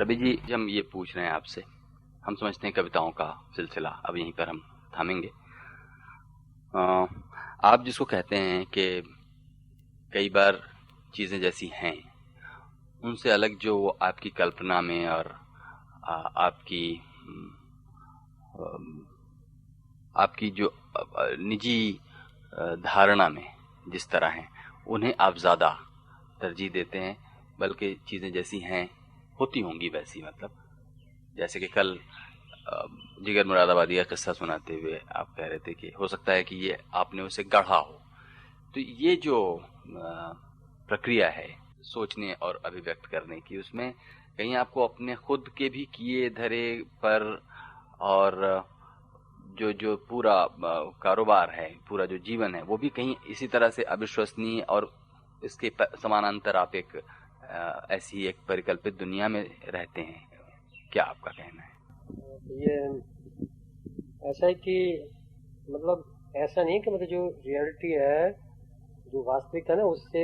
रवि जी, हम ये पूछ रहे हैं आपसे, हम समझते हैं कविताओं का सिलसिला अब यहीं पर हम थामेंगे। आप जिसको कहते हैं कि कई बार चीज़ें जैसी हैं उनसे अलग जो आपकी कल्पना में और आपकी आपकी जो निजी धारणा में जिस तरह हैं उन्हें आप ज़्यादा तरजीह देते हैं, बल्कि चीज़ें जैसी हैं होती होंगी वैसी। मतलब जैसे कि कल जिगर मुरादाबादी का किस्सा सुनाते हुए आप कह रहे थे कि हो सकता है कि ये आपने उसे गढ़ा हो। तो ये जो प्रक्रिया है सोचने और अभिव्यक्त करने की, उसमें कहीं आपको अपने खुद के भी किए धरे पर और जो पूरा कारोबार है, पूरा जो जीवन है, वो भी कहीं इसी तरह से अविश्वसनीय और इसके समानांतर आप एक ऐसी एक परिकल्पित दुनिया में रहते हैं। क्या आपका कहना है? ये ऐसा है कि मतलब ऐसा नहीं कि मतलब जो रियलिटी है, जो वास्तविकता है ना, उससे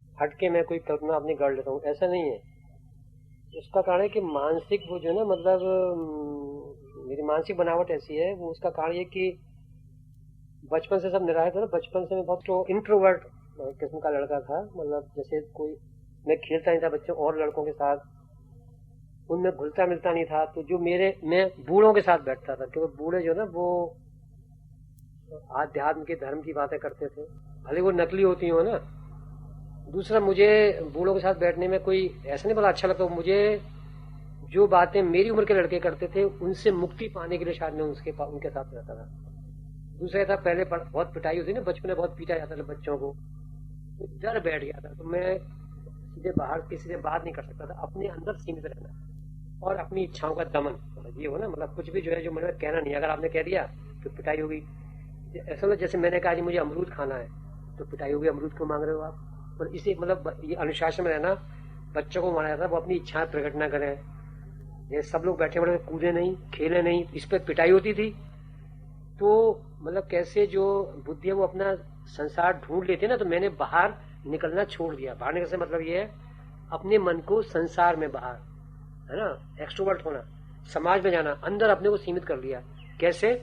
हटके मैं कोई कल्पना अपनी गढ़ लेता हूँ, ऐसा नहीं है। उसका कारण है कि मानसिक वो जो है ना, मतलब मेरी मानसिक बनावट ऐसी है। वो उसका कारण ये कि बचपन से सब निराश था ना। बचपन से मैं बहुत इंट्रोवर्ट किस्म का लड़का था। मतलब जैसे कोई, मैं खेलता नहीं था बच्चों और लड़कों के साथ, उनमें घुलता मिलता नहीं था। तो जो मैं बूढ़ों के साथ बैठता था, क्योंकि बूढ़े जो ना वो आध्यात्म के धर्म की बातें करते थे, भले वो नकली होती हो ना। दूसरा, मुझे बूढ़ों के साथ बैठने में कोई ऐसा नहीं बड़ा अच्छा लगता। मुझे जो बातें मेरी उम्र के लड़के करते थे उनसे मुक्ति पाने के लिए शायद मैं उनके साथ रहता था। दूसरा था, पहले बहुत पिटाई होती ना, बचपन में बहुत पीटा जाता था बच्चों को, तो डर बैठ गया था। तो मैं सीधे बाहर किसी से बात नहीं कर सकता था, अपने अंदर सीमित रहना और अपनी इच्छाओं का दमन। मतलब ये हो ना, मतलब कुछ भी जो है जो मन में कहना नहीं, अगर आपने कह दिया तो पिटाई होगी। ऐसा ना, जैसे मैंने कहा जी मुझे अमरूद खाना है, तो पिटाई होगी, अमरूद क्यों मांग रहे हो आप। और इसे मतलब ये अनुशासन में रहना, बच्चों को माना जाता है वो अपनी इच्छाएं प्रकट ना करें। ये सब लोग बैठे बड़े कूदे नहीं, खेले नहीं, इस पर पिटाई होती थी। तो मतलब कैसे जो बुद्धि है वो अपना संसार ढूंढ लेती है ना। तो मैंने बाहर निकलना छोड़ दिया। बाहर निकलने से मतलब ये है अपने मन को संसार में, बाहर है ना, एक्सट्रोवर्ट होना, समाज में जाना, अंदर अपने को सीमित कर लिया। कैसे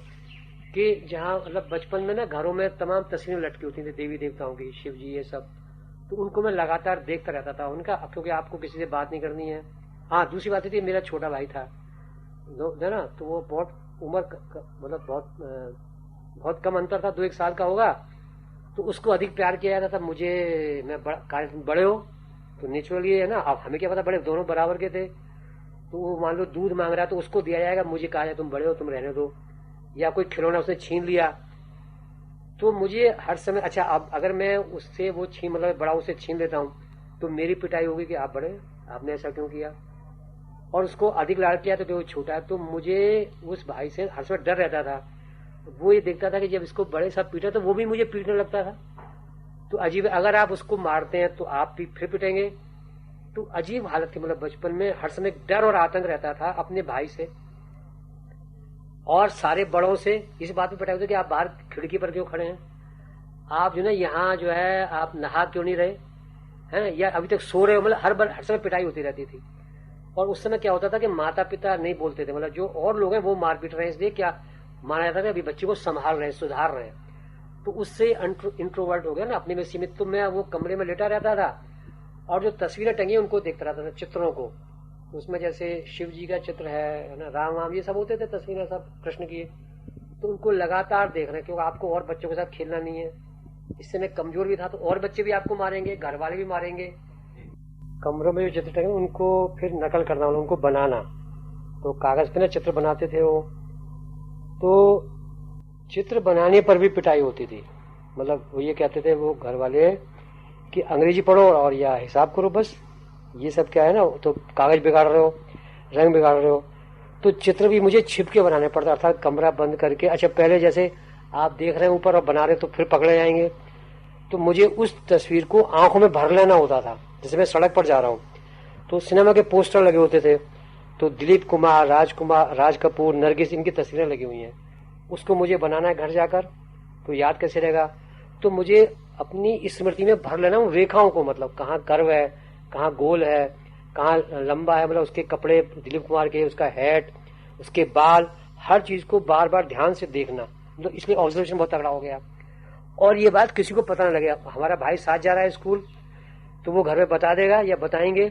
कि जहाँ मतलब बचपन में ना घरों में तमाम तस्वीरें लटकी होती थी देवी देवताओं की, शिव जी, ये सब, तो उनको मैं लगातार देखता रहता था उनका, क्योंकि आपको किसी से बात नहीं करनी है। हाँ, दूसरी बात थी, मेरा छोटा भाई था ना, तो वो बहुत उम्र मतलब बहुत कम अंतर था, 2-1 साल का होगा। तो उसको अधिक प्यार किया जाता था। मुझे मैं बड़े हो तो नेचुरली है ना, अब हमें क्या पता, बड़े दोनों बराबर के थे। तो वो मान लो दूध मांग रहा है तो उसको दिया जाएगा, मुझे कहा जाए तुम बड़े हो, तुम रहने दो। या कोई खिलौना उसने छीन लिया तो मुझे हर समय, अच्छा अब अगर मैं उससे वो मतलब बड़ा उसे छीन लेता हूँ तो मेरी पिटाई होगी कि आप बड़े, आपने ऐसा क्यों किया। और उसको अधिक लाड किया तो वो छोटा है। तो मुझे उस भाई से हर समय डर रहता था। वो ये देखता था कि जब इसको बड़े साहब पीटा तो वो भी मुझे पीटने लगता था। तो अजीब, अगर आप उसको मारते हैं तो आप भी फिर पिटेंगे। तो अजीब हालत थी। मतलब बचपन में हर समय डर और आतंक रहता था अपने भाई से और सारे बड़ों से। इस बात पे पिटाई होती कि आप बाहर खिड़की पर क्यों खड़े हैं, आप जो ना यहाँ जो है आप नहा क्यों नहीं रहे हैं, या अभी तक सो रहे हो। मतलब हर समय पिटाई होती रहती थी। और उस समय क्या होता था कि माता पिता नहीं बोलते थे, मतलब जो और लोग हैं वो मार पीट रहे हैं, इसलिए क्या माना जाता था अभी बच्चे को संभाल रहे हैं, सुधार रहे हैं। तो उससे इंट्रोवर्ट हो गया ना, अपने में सीमित। तो मैं वो कमरे में लेटा रहता था और जो तस्वीरें टंगी उनको देखता रहता था, चित्रों को। उसमें जैसे शिव जी का चित्र है ना, राम वाम ये सब होते थे तस्वीरें, सब कृष्ण की। तो उनको लगातार देख रहे हैं, क्योंकि आपको और बच्चों के साथ खेलना नहीं है। इससे मैं कमजोर भी था, तो और बच्चे भी आपको मारेंगे, घर वाले भी मारेंगे। कमरों में जो चित्र टंगे उनको फिर नकल करना, उनको बनाना। तो कागज पे ना चित्र बनाते थे वो, तो चित्र बनाने पर भी पिटाई होती थी। मतलब वो ये कहते थे वो घर वाले कि अंग्रेजी पढ़ो और या हिसाब करो, बस ये सब क्या है ना, तो कागज बिगाड़ रहे हो, रंग बिगाड़ रहे हो। तो चित्र भी मुझे छिप के बनाने पड़ता, अर्थात कमरा बंद करके। अच्छा, पहले जैसे आप देख रहे हैं ऊपर और बना रहे तो फिर पकड़े जाएंगे, तो मुझे उस तस्वीर को आंखों में भर लेना होता था। जैसे मैं सड़क पर जा रहा हूँ तो सिनेमा के पोस्टर लगे होते थे, तो दिलीप कुमार, राज कपूर, नरगिस, इनकी तस्वीरें लगी हुई हैं। उसको मुझे बनाना है घर जाकर, तो याद कैसे रहेगा। तो मुझे अपनी स्मृति में भर लेना हूँ रेखाओं को, मतलब कहाँ कर्व है, कहाँ गोल है, कहाँ लंबा है, मतलब उसके कपड़े दिलीप कुमार के, उसका हैट, उसके बाल, हर चीज को बार बार ध्यान से देखना, मतलब इसलिए ऑब्जर्वेशन बहुत तगड़ा हो गया। और ये बात किसी को पता न लगे। हमारा भाई साथ जा रहा है स्कूल, तो वो घर में बता देगा या बताएंगे,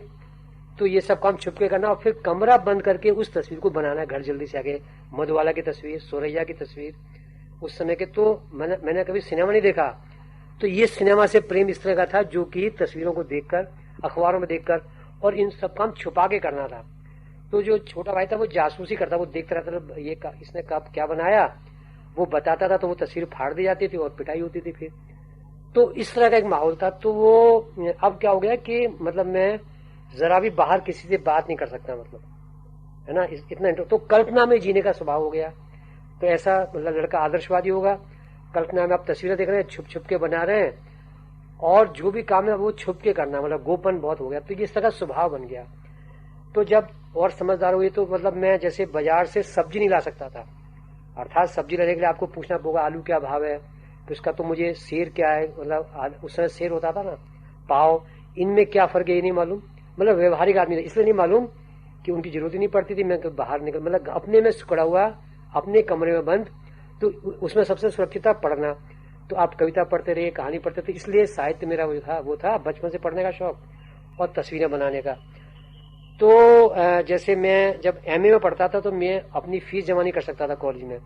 तो ये सब काम छुप के करना और फिर कमरा बंद करके उस तस्वीर को बनाना है घर जल्दी से आगे। मधुबाला की तस्वीर, सोरैया की तस्वीर उस समय के, तो मैंने कभी सिनेमा नहीं देखा, तो ये सिनेमा से प्रेम इस तरह का था जो कि तस्वीरों को देखकर, अखबारों में देखकर, और इन सब काम छुपा के करना था। तो जो छोटा भाई था वो जासूसी करता, वो देखता रहता था ये इसने कब क्या बनाया, वो बताता था, तो वो तस्वीर फाड़ दी जाती थी और पिटाई होती थी फिर। तो इस तरह का एक माहौल था। तो वो अब क्या हो गया कि मतलब मैं जरा भी बाहर किसी से बात नहीं कर सकता, मतलब है ना, इतना तो कल्पना में जीने का स्वभाव हो गया। तो ऐसा मतलब लड़का आदर्शवादी होगा, कल्पना में आप तस्वीरें देख रहे हैं, छुप छुप के बना रहे हैं, और जो भी काम है वो छुप के करना, मतलब गोपन बहुत हो गया। तो इस तरह का स्वभाव बन गया। तो जब और समझदार हुई तो मतलब मैं जैसे बाजार से सब्जी नहीं ला सकता था, अर्थात सब्जी लेने के लिए आपको पूछना होगा आलू क्या भाव है, तो उसका तो मुझे सेर क्या है, मतलब उस समय सेर होता था ना, पाव, इनमें क्या फर्क है ये नहीं मालूम। मतलब व्यवहारिक आदमी था, इसलिए नहीं मालूम कि उनकी जरूरत ही नहीं पड़ती थी, मैं बाहर निकल, मतलब अपने में सुकड़ा हुआ, अपने कमरे में बंद, तो उसमें सबसे सुरक्षित था पढ़ना। तो आप कविता पढ़ते रहिए, कहानी पढ़ते थे, इसलिए साहित्य मेरा वो था बचपन से पढ़ने का शौक और तस्वीरें बनाने का। तो जैसे मैं जब एमए में पढ़ता था तो मैं अपनी फीस जमा नहीं कर सकता था कॉलेज में,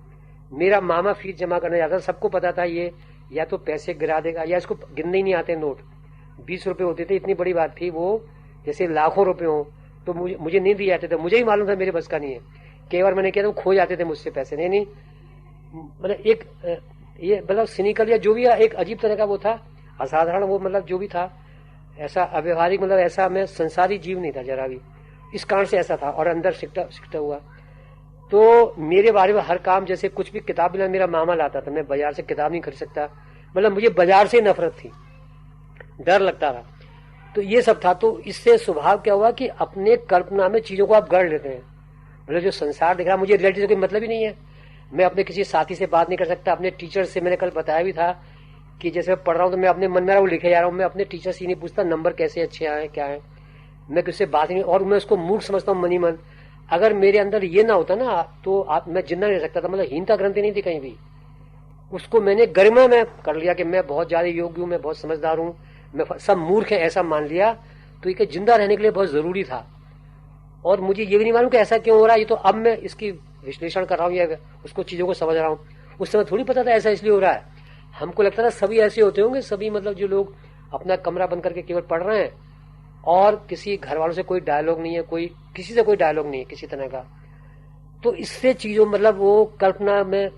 मेरा मामा फीस जमा करने जाता था। सबको पता था ये या तो पैसे गिरा देगा या इसको गिनने ही नहीं आते नोट। 20 रुपए होते थे, इतनी बड़ी बात थी वो, जैसे लाखों रुपए हो। तो मुझे नहीं दिए जाते थे, मुझे ही मालूम था मेरे बस का नहीं है। कई बार मैंने किया तो खो जाते थे मुझसे पैसे, नहीं मतलब एक ये मतलब सिनिकल या जो भी एक अजीब तरह का वो था, असाधारण वो, मतलब जो भी था ऐसा अव्यवहारिक, मतलब ऐसा मैं संसारी जीव नहीं था जरा भी, इस कारण से ऐसा था। और अंदर सिकटा हुआ। तो मेरे बारे में हर काम, जैसे कुछ भी किताब भी मेरा मामा लाता था, मैं बाजार से किताब नहीं खरीद सकता, मतलब मुझे बाजार से नफरत थी, डर लगता था। तो ये सब था। तो इससे स्वभाव क्या हुआ कि अपने कल्पना में चीजों को आप गढ़ लेते हैं। मतलब जो संसार दिख रहा है मुझे रियलिटी से कोई मतलब ही नहीं है। मैं अपने किसी साथी से बात नहीं कर सकता, अपने टीचर से, मैंने कल बताया भी था कि जैसे मैं पढ़ रहा हूँ तो मैं अपने मन में वो लिखे जा रहा हूँ, मैं अपने टीचर से नहीं पूछता नंबर कैसे अच्छे आए क्या है, मैं किससे बात नहीं, और मैं उसको मूर्ख समझता हूँ मनी मन। अगर मेरे अंदर ये ना होता ना तो मैं जिंदा नहीं रह सकता था, मतलब हीनता ग्रंथि नहीं थी कहीं भी। उसको मैंने गरिमा में कर लिया कि मैं बहुत ज्यादा योग्य हूँ, मैं बहुत समझदार हूँ, मैं सब मूर्ख है ऐसा मान लिया। तो ये जिंदा रहने के लिए बहुत जरूरी था। और मुझे ये भी नहीं मालूम कि ऐसा क्यों हो रहा है, ये तो अब मैं इसकी विश्लेषण कर रहा हूँ या उसको चीजों को समझ रहा हूँ। उस समय थोड़ी पता था ऐसा इसलिए हो रहा है। हमको लगता था सभी ऐसे होते होंगे, सभी मतलब जो लोग अपना कमरा बंद करके केवल पढ़ रहे हैं और किसी घर वालों से कोई डायलॉग नहीं है, कोई किसी से कोई डायलॉग नहीं है किसी तरह का। तो इससे चीजों मतलब वो कल्पना में,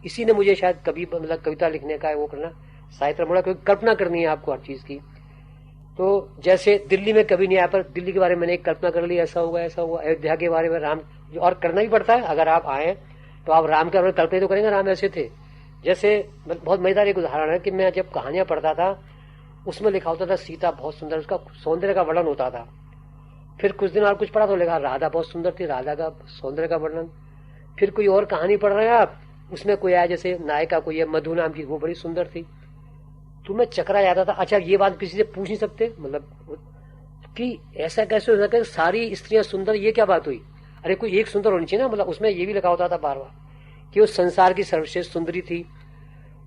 इसी ने मुझे शायद कभी मतलब कविता लिखने का वो करना, साहित्य मोड़ा, क्योंकि कल्पना करनी है आपको हर चीज की। तो जैसे दिल्ली में कभी नहीं आया, पर दिल्ली के बारे में मैंने एक कल्पना कर ली, ऐसा होगा ऐसा हुआ। अयोध्या के बारे में राम, और करना भी पड़ता है, अगर आप आए तो आप राम के बारे में कल्पना तो करेंगे राम ऐसे थे। जैसे बहुत मजेदार एक उदाहरण है कि मैं जब कहानियां पढ़ता था उसमें लिखा होता था सीता बहुत सुंदर, उसका सौंदर्य का वर्णन होता था। फिर कुछ दिन और कुछ पढ़ा तो लिखा राधा बहुत सुंदर थी, राधा का सौंदर्य का वर्णन। फिर कोई और कहानी पढ़ रहे हैं आप, उसमें कोई आया जैसे नायिका कोई है मधु नाम की, वो बड़ी सुंदर थी। तो मैं चकरा जाता था, अच्छा ये बात किसी से पूछ नहीं सकते, मतलब कि ऐसा कैसे हो सकता है सारी स्त्रियां सुंदर, ये क्या बात हुई। अरे कोई एक सुंदर होनी चाहिए ना, मतलब उसमें ये भी लिखा होता था बार बार कि वो संसार की सर्वश्रेष्ठ सुंदरी थी।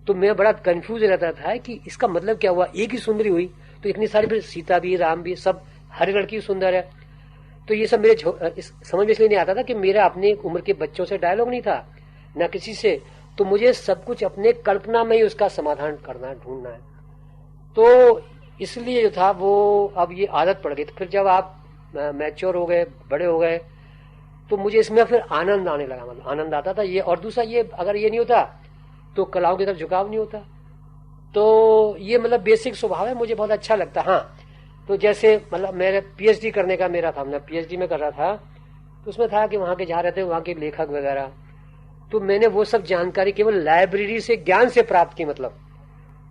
तो मैं बड़ा कंफ्यूज रहता था कि इसका मतलब क्या हुआ, एक ही सुंदरी हुई तो इतनी सारी, फिर सीता भी राम भी सब, हर लड़की सुंदर है। तो ये सब मेरे समझ में इसलिए नहीं आता था कि मेरा अपने उम्र के बच्चों से डायलॉग नहीं था ना किसी से, तो मुझे सब कुछ अपने कल्पना में ही उसका समाधान करना ढूंढना है। तो इसलिए जो था वो अब ये आदत पड़ गई। तो फिर जब आप मैच्योर हो गए, बड़े हो गए, तो मुझे इसमें फिर आनंद आने लगा, मतलब आनंद आता था ये। और दूसरा ये, अगर ये नहीं होता तो कलाओं की तरफ झुकाव नहीं होता। तो ये मतलब बेसिक स्वभाव है, मुझे बहुत अच्छा लगता। हाँ, तो जैसे मतलब मेरे पीएचडी करने का मेरा था, मैं पीएचडी में कर रहा था, तो उसमें था कि वहां के जहाँ रहते वहां के लेखक वगैरह, तो मैंने वो सब जानकारी केवल लाइब्रेरी से ज्ञान से प्राप्त की, मतलब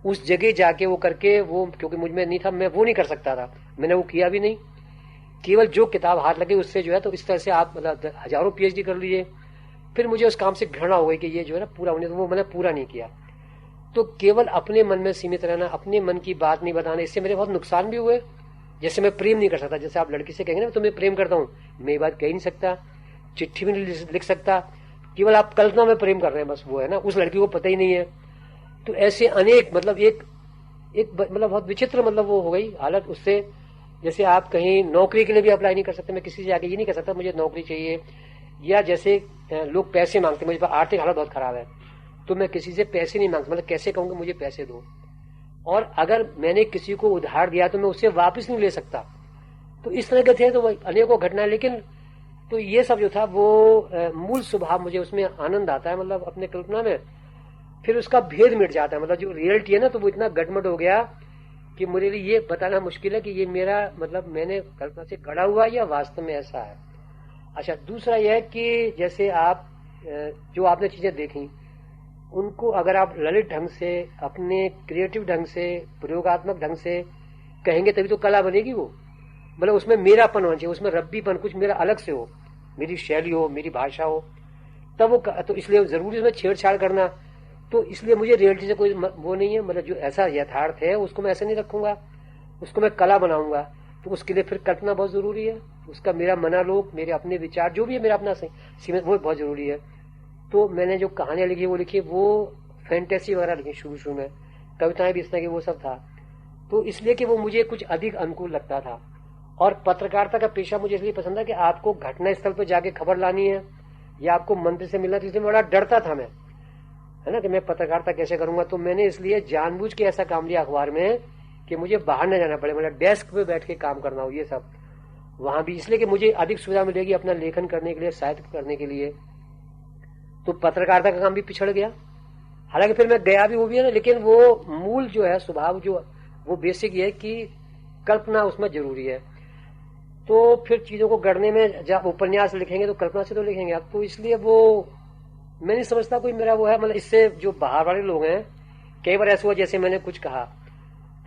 उस जगह जाके वो करके वो, क्योंकि मुझ में नहीं था, मैं वो नहीं कर सकता था, मैंने वो किया भी नहीं। केवल जो किताब हाथ लगे उससे जो है, तो इस तरह से आप मतलब हजारों पीएचडी कर लीजिए। फिर मुझे उस काम से घृणा हो गई कि ये जो है ना पूरा होने, तो वो मैंने पूरा नहीं किया। तो केवल अपने मन में सीमित रहना, अपने मन की बात नहीं बताना, इससे मेरे बहुत नुकसान भी हुए, जैसे मैं प्रेम नहीं कर सकता, जैसे आप लड़की से कहेंगे ना तुम्हें प्रेम करता हूँ, मैं ये बात कह ही नहीं सकता, चिट्ठी भी नहीं लिख सकता, केवल आप कल्पना में प्रेम कर रहे हैं बस, वो है ना, उस लड़की को पता ही नहीं है। तो ऐसे अनेक मतलब एक मतलब बहुत विचित्र मतलब वो हो गई हालत उससे। जैसे आप कहीं नौकरी के लिए भी अप्लाई नहीं कर सकते, मैं किसी से आके ये नहीं कह सकता मुझे नौकरी चाहिए, या जैसे लोग पैसे मांगते, मुझे आर्थिक हालत बहुत खराब है तो मैं किसी से पैसे नहीं मांगता, मतलब कैसे कहूंगा मुझे पैसे दो, और अगर मैंने किसी को उधार दिया तो मैं उससे वापस नहीं ले सकता। तो इस तरह के थे तो अनेकों घटनाएं। लेकिन तो ये सब जो था वो मूल स्वभाव, मुझे उसमें आनंद आता है, मतलब अपने कल्पना में फिर उसका भेद मिट जाता है, मतलब जो रियलिटी है ना तो वो इतना गटमट हो गया कि मेरे लिए ये बताना मुश्किल है कि ये मेरा मतलब मैंने कल्पना से गढ़ा हुआ या वास्तव में ऐसा है। अच्छा, दूसरा यह है कि जैसे आप जो आपने चीजें देखी उनको अगर आप ललित ढंग से, अपने क्रिएटिव ढंग से, प्रयोगात्मक ढंग से कहेंगे तभी तो कला बनेगी वो। मतलब उसमें मेरापन होना चाहिए, उसमें रब्बीपन, कुछ मेरा अलग से हो, मेरी शैली हो, मेरी भाषा हो, तब वो तो इसलिए जरूरी उसमें छेड़छाड़ करना, तो इसलिए मुझे रियलिटी से कोई वो नहीं है। मतलब जो ऐसा यथार्थ है उसको मैं ऐसे नहीं रखूंगा, उसको मैं कला बनाऊंगा। तो उसके लिए फिर कल्पना बहुत जरूरी है, उसका मेरा मनालोक, मेरे अपने विचार जो भी है, मेरा अपना सीमित, वो बहुत जरूरी है। तो मैंने जो कहानियां लिखी वो लिखी, वो फैंटेसी वगैरह लिखी शुरू में, कविताएं भी इस तरह की, वो सब था। तो इसलिए कि वो मुझे कुछ अधिक अनुकूल लगता था। और पत्रकारिता का पेशा मुझे इसलिए पसंद है कि आपको घटना स्थल पर जाके खबर लानी है या आपको मंत्री से मिलना, तो इसलिए बड़ा डरता था मैं, है ना, कि मैं पत्रकारिता कैसे करूंगा। तो मैंने इसलिए जानबूझ के ऐसा काम लिया अखबार में कि मुझे बाहर न जाना पड़े, मतलब डेस्क पे बैठ के काम करना हो, ये सब वहां भी, इसलिए कि मुझे अधिक सुविधा मिलेगी अपना लेखन करने के लिए, साहित्य करने के लिए। तो पत्रकारिता का काम भी पिछड़ गया, हालांकि फिर मैं गया भी, वो भी है ना, लेकिन वो मूल जो है स्वभाव, जो वो बेसिक ये है कि कल्पना उसमें जरूरी है। तो फिर चीजों को गढ़ने में जब उपन्यास लिखेंगे तो कल्पना से तो लिखेंगे आप, तो इसलिए वो मैं नहीं समझता कोई मेरा वो है। मतलब इससे जो बाहर वाले लोग हैं, कई बार ऐसा हुआ जैसे मैंने कुछ कहा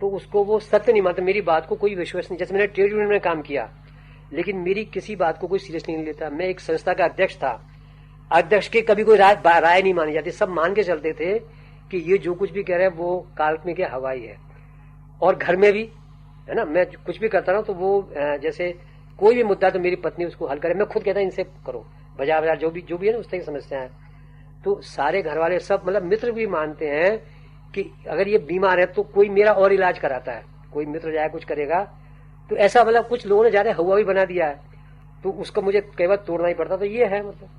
तो उसको वो सत्य नहीं मानते, मेरी बात को कोई विश्वास नहीं। जैसे मैंने ट्रेड यूनियन में काम किया लेकिन मेरी किसी बात को कोई सीरियस नहीं लेता। मैं एक संस्था का अध्यक्ष था, अध्यक्ष की कभी कोई राय नहीं मानी जाती, सब मान के चलते थे कि ये जो कुछ भी कह रहे हैं वो काल्पनिक है, हवाई है। और घर में भी है ना, मैं कुछ भी करता रहा तो वो जैसे कोई भी मुद्दा तो मेरी पत्नी उसको हल करे, मैं खुद कहता इनसे करो, बाजार जो भी है ना उस तरह की समस्या है। तो सारे घर वाले सब, मतलब मित्र भी मानते हैं कि अगर ये बीमार है तो कोई मेरा और इलाज कराता है, कोई मित्र जाए कुछ करेगा। तो ऐसा मतलब कुछ लोगों ने ज्यादा हवा भी बना दिया है, तो उसको मुझे कई बार तोड़ना ही पड़ता। तो ये है मतलब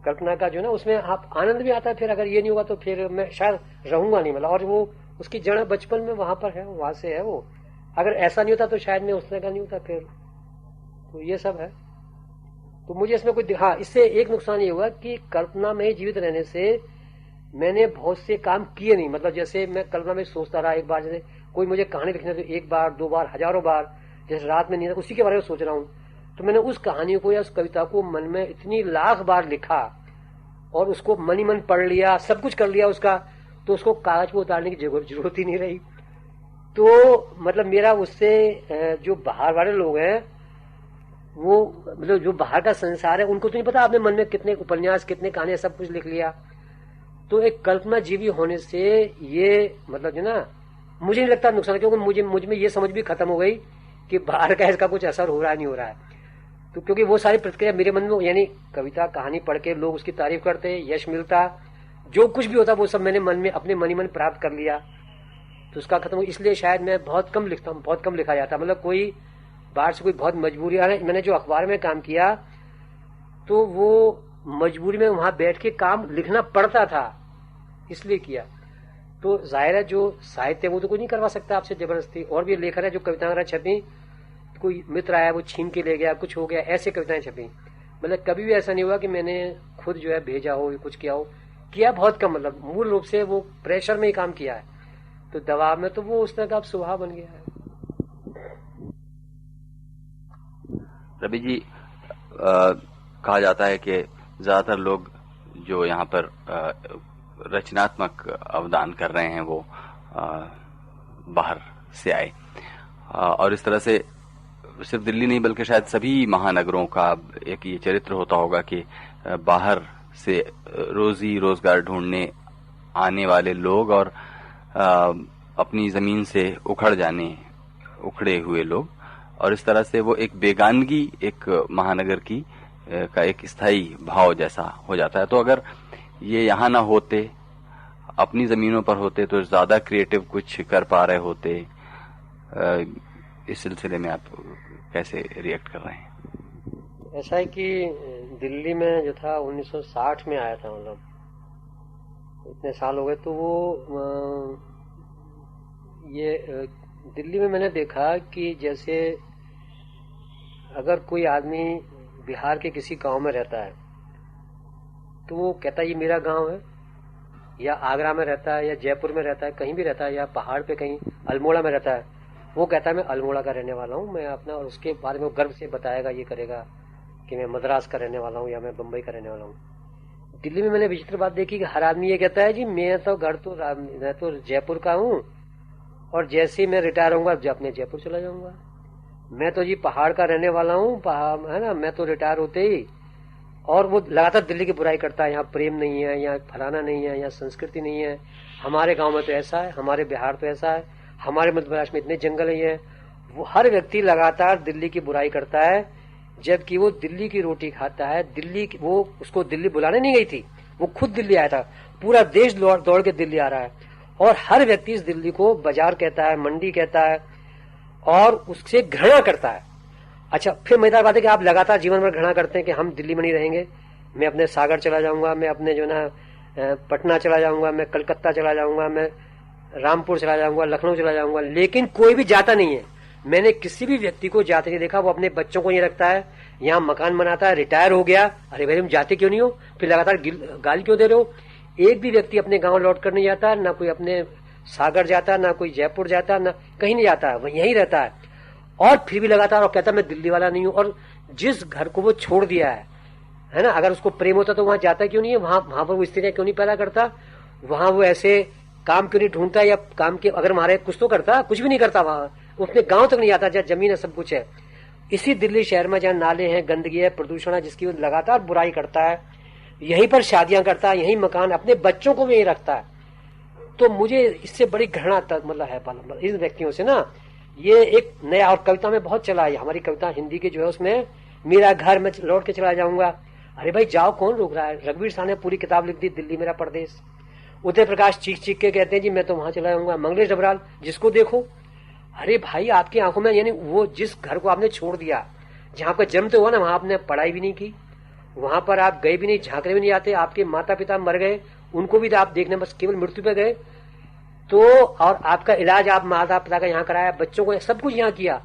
कल्पना का जो ना, उसमें आप आनंद भी आता है। फिर अगर ये नहीं होगा तो फिर मैं शायद रहूंगा नहीं, मतलब। और वो उसकी जड़ बचपन में वहां पर है, वहां से है वो। अगर ऐसा नहीं होता तो शायद मैं उस तरह का नहीं होता फिर। तो ये सब है। तो मुझे इसमें कोई, हाँ, इससे एक नुकसान ये हुआ कि कल्पना में जीवित रहने से मैंने बहुत से काम किए नहीं। मतलब जैसे मैं कल्पना में सोचता रहा, एक बार जैसे कोई मुझे कहानी लिखने तो एक बार, दो बार, हजारों बार, जैसे रात में नींद उसी के बारे में सोच रहा हूँ, तो मैंने उस कहानी को या उस कविता को मन में इतनी लाख बार लिखा और उसको मन ही मन पढ़ लिया, सब कुछ कर लिया उसका, तो उसको कागज पर उतारने की जरूरत ही नहीं रही। तो मतलब मेरा उससे जो बाहर वाले लोग हैं, वो मतलब जो बाहर का संसार है, उनको तो नहीं पता आपने मन में कितने उपन्यास, कितने कहानियां, सब कुछ लिख लिया। तो एक कल्पना जीवी होने से ये मतलब जो ना, मुझे नहीं लगता नुकसान, क्योंकि मुझ में ये समझ भी खत्म हो गई कि बाहर का इसका कुछ असर हो रहा है नहीं हो रहा है। तो क्योंकि वो सारी प्रतिक्रिया मेरे मन में, यानी कविता कहानी पढ़ के लोग उसकी तारीफ करते, यश मिलता, जो कुछ भी होता वो सब मैंने मन में अपने मन ही मन प्राप्त कर लिया, तो उसका खत्म हो। इसलिए शायद मैं बहुत कम लिखता हूँ, बहुत कम लिखा जाता। मतलब कोई बाहर से कोई बहुत मजबूरी आ रहा है। मैंने जो अखबार में काम किया तो वो मजबूरी में वहां बैठ के काम लिखना पड़ता था, इसलिए किया। तो जाहिर है जो साहित्य वो तो कोई नहीं करवा सकता आपसे जबरदस्ती। और भी लेखक है जो कविताएं वगैरह छपी, कोई मित्र आया वो छीन के ले गया, कुछ हो गया, ऐसे कविताएं छपी। मतलब कभी भी ऐसा नहीं हुआ कि मैंने खुद जो है भेजा हो, कुछ किया हो, किया बहुत कम। मतलब मूल रूप से वो प्रेशर में ही काम किया है, तो दबाव में तो वो उस तरह का स्वभाव बन गया है। रवि जी, कहा जाता है कि ज्यादातर लोग जो यहाँ पर रचनात्मक अवदान कर रहे हैं वो बाहर से आए, और इस तरह से सिर्फ दिल्ली नहीं बल्कि शायद सभी महानगरों का एक ये चरित्र होता होगा कि बाहर से रोजी रोजगार ढूंढने आने वाले लोग और अपनी जमीन से उखड़ जाने उखड़े हुए लोग, और इस तरह से वो एक बेगानगी एक महानगर की का एक स्थायी भाव जैसा हो जाता है। तो अगर ये यहाँ ना होते, अपनी जमीनों पर होते, तो ज्यादा क्रिएटिव कुछ कर पा रहे होते। इस सिलसिले में आप कैसे रिएक्ट कर रहे हैं? ऐसा है कि दिल्ली में जो था 1960 में आया था, मतलब इतने साल हो गए। तो वो ये दिल्ली में मैंने देखा कि जैसे अगर कोई आदमी बिहार के किसी गांव में रहता है तो वो कहता है ये मेरा गांव है, या आगरा में रहता है या जयपुर में रहता है, कहीं भी रहता है, या पहाड़ पे कहीं अल्मोड़ा में रहता है, वो कहता है मैं अल्मोड़ा का रहने वाला हूँ, मैं अपना, और उसके बारे में गर्व से बताएगा, ये करेगा कि मैं मद्रास का रहने वाला हूँ या मैं बम्बई का रहने वाला हूँ। दिल्ली में मैंने विचित्र बात देखी कि हर आदमी ये कहता है जी मैं तो जयपुर का हूँ, और जैसे ही मैं रिटायर होऊंगा अपने जयपुर चला जाऊंगा। मैं तो जी पहाड़ का रहने वाला हूँ, है ना, मैं तो रिटायर होते ही। और वो लगातार दिल्ली की बुराई करता है, यहाँ प्रेम नहीं है, यहाँ फलाना नहीं है, यहाँ संस्कृति नहीं है, हमारे गांव में तो ऐसा है, हमारे बिहार तो ऐसा है, हमारे मध्य प्रदेश में इतने जंगल ही है। वो हर व्यक्ति लगातार दिल्ली की बुराई करता है, जबकि वो दिल्ली की रोटी खाता है। वो उसको दिल्ली बुलाने नहीं गई थी, वो खुद दिल्ली आया था। पूरा देश दौड़ के दिल्ली आ रहा है, और हर व्यक्ति इस दिल्ली को बाजार कहता है, मंडी कहता है, और उससे घृणा करता है। अच्छा, फिर मजेदार बात है कि आप लगातार जीवन भर घृणा करते हैं कि हम दिल्ली में नहीं रहेंगे, मैं अपने सागर चला जाऊंगा, मैं अपने जो ना पटना चला जाऊंगा, मैं कलकत्ता चला जाऊंगा, मैं रामपुर चला जाऊंगा, लखनऊ चला जाऊंगा, लेकिन कोई भी जाता नहीं है। मैंने किसी भी व्यक्ति को जाते नहीं देखा। वो अपने बच्चों को ये रखता है, यहाँ मकान बनाता है, रिटायर हो गया, अरे भाई तुम जाते क्यों नहीं हो, फिर लगातार गाली क्यों दे रहे हो। एक भी व्यक्ति अपने गांव लौट कर नहीं जाता, ना कोई अपने सागर जाता, ना कोई जयपुर जाता, ना कहीं नहीं जाता है, वह यहीं रहता है, और फिर भी लगातार और कहता मैं दिल्ली वाला नहीं हूँ। और जिस घर को वो छोड़ दिया है ना, अगर उसको प्रेम होता तो वहां जाता क्यों नहीं है, वहां पर वो स्त्रियां क्यों नहीं पैदा करता, वहां वो ऐसे काम क्यों नहीं ढूंढता, या काम के अगर मारे कुछ तो करता, कुछ भी नहीं करता, वहां उसने गांव तक नहीं आता जहाँ जमीन है, सब कुछ है। इसी दिल्ली शहर में जहाँ नाले हैं, गंदगी है, प्रदूषण है, जिसकी वो लगातार बुराई करता है, यहीं पर शादियां करता है, यहीं मकान, अपने बच्चों को भी यहीं रखता है। तो मुझे इससे बड़ी घृणा मतलब है इन व्यक्तियों से ना। ये एक नया, और कविता में बहुत चला है, हमारी कविता हिंदी की जो है उसमें मेरा घर में लौट के चला जाऊंगा। अरे भाई जाओ, कौन रोक रहा है। रघुवीर साहब ने पूरी किताब लिख दी, दिल्ली मेरा परदेश। उदय प्रकाश चीख चीख के कहते हैं जी मैं तो वहां चला जाऊंगा। मंगलेश डबराल, जिसको देखो, अरे भाई आपकी आंखों में, यानी वो जिस घर को आपने छोड़ दिया, जहां पर जन्म तो हुआ ना, वहां आपने पढ़ाई भी नहीं की, वहां पर आप गए भी नहीं, झांकने भी नहीं आते, आपके माता पिता मर गए, उनको भी आप देखने बस केवल मृत्यु पे गए, तो और आपका इलाज आप माता पिता का यहाँ कराया, बच्चों को सब कुछ यहाँ किया,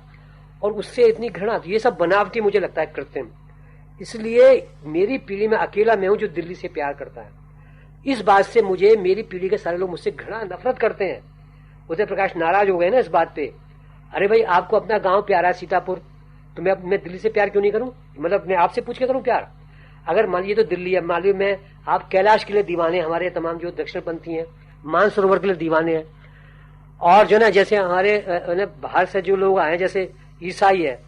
और उससे इतनी घृणा। ये सब बनावटी मुझे लगता है, कृत्रिम। इसलिए मेरी पीढ़ी में अकेला मैं हूं जो दिल्ली से प्यार करता है। इस बात से मुझे, मेरी पीढ़ी के सारे लोग मुझसे घृणा, नफरत करते हैं। उदय प्रकाश नाराज हो गए ना इस बात पे। अरे भाई आपको अपना गांव प्यारा है सीतापुर, तो मैं दिल्ली से प्यार क्यों नहीं करूं, मतलब मैं आपसे पूछ के करूं प्यार। अगर मान लीजिए तो दिल्ली है, मान लीजिए मैं, आप कैलाश के लिए दीवाने, हमारे तमाम जो दक्षिणपंथी हैं मानसरोवर के लिए दीवाने हैं, और जो ना जैसे हमारे बाहर से जो लोग आए, जैसे ईसाई है,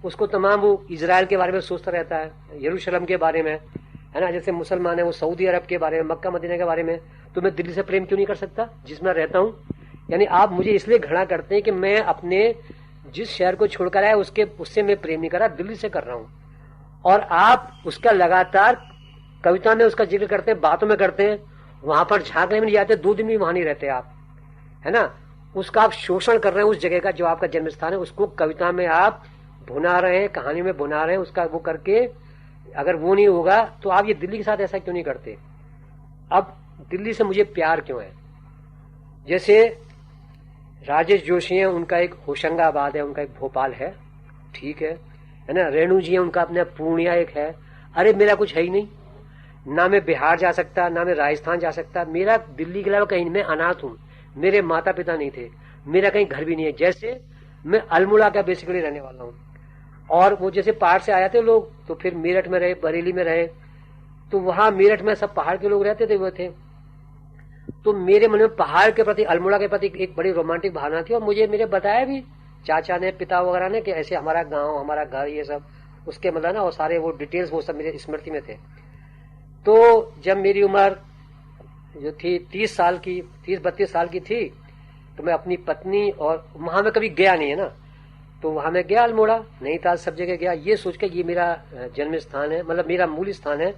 उसको तमाम वो इजराइल के बारे में सोचता रहता है, यरूशलेम के बारे में, है ना, जैसे मुसलमान है वो सऊदी अरब के बारे में, मक्का मदीना के बारे में। तो मैं दिल्ली से प्रेम क्यों नहीं कर सकता जिसमें रहता हूँ। यानी आप मुझे इसलिए घृणा करते हैं कि मैं अपने जिस शहर को छोड़कर आया उससे मैं प्रेम नहीं कर रहा, दिल्ली से कर रहा हूँ। और आप उसका लगातार कविता में उसका जिक्र करते हैं, बातों में करते हैं, वहां पर झांकने में नहीं जाते, 2 दिन भी वहां नहीं रहते आप, है ना। उसका आप शोषण कर रहे हैं, उस जगह का जो आपका जन्म स्थान है उसको कविता में आप भुना रहे हैं, कहानी में भुना रहे हैं, उसका वो करके, अगर वो नहीं होगा तो आप ये दिल्ली के साथ ऐसा क्यों नहीं करते। अब दिल्ली से मुझे प्यार क्यों है, जैसे राजेश जोशी है, उनका एक होशंगाबाद है, उनका एक भोपाल है, ठीक है ना। रेणु जी है, उनका अपना पूर्णिया एक है। अरे मेरा कुछ है ही नहीं, ना मैं बिहार जा सकता, ना मैं राजस्थान जा सकता, मेरा दिल्ली के अलावा कहीं, मैं अनाथ हूँ, मेरे माता पिता नहीं थे, मेरा कहीं घर भी नहीं है। जैसे मैं अल्मोड़ा का बेसिकली रहने वाला हूँ, और वो जैसे पहाड़ से आए थे लोग, तो फिर मेरठ में रहे, बरेली में रहे, तो वहां मेरठ में सब पहाड़ के लोग रहते थे, वो थे। तो मेरे मन में पहाड़ के प्रति, अल्मोड़ा के प्रति एक बड़ी रोमांटिक भावना थी, और मुझे मेरे बताया भी चाचा ने, पिता वगैरह ने, कि ऐसे हमारा गांव, हमारा घर, ये सब उसके मतलब ना, और सारे वो डिटेल्स वो सब मेरे स्मृति में थे। तो जब मेरी उम्र जो थी 30 साल की, 30-32 साल की थी, तो मैं अपनी पत्नी, और वहां में कभी गया नहीं है ना, तो वहां मैं गया अल्मोड़ा, नैनीताल, सब जगह गया, ये सोच के ये मेरा जन्म स्थान है, मतलब मेरा मूल स्थान है,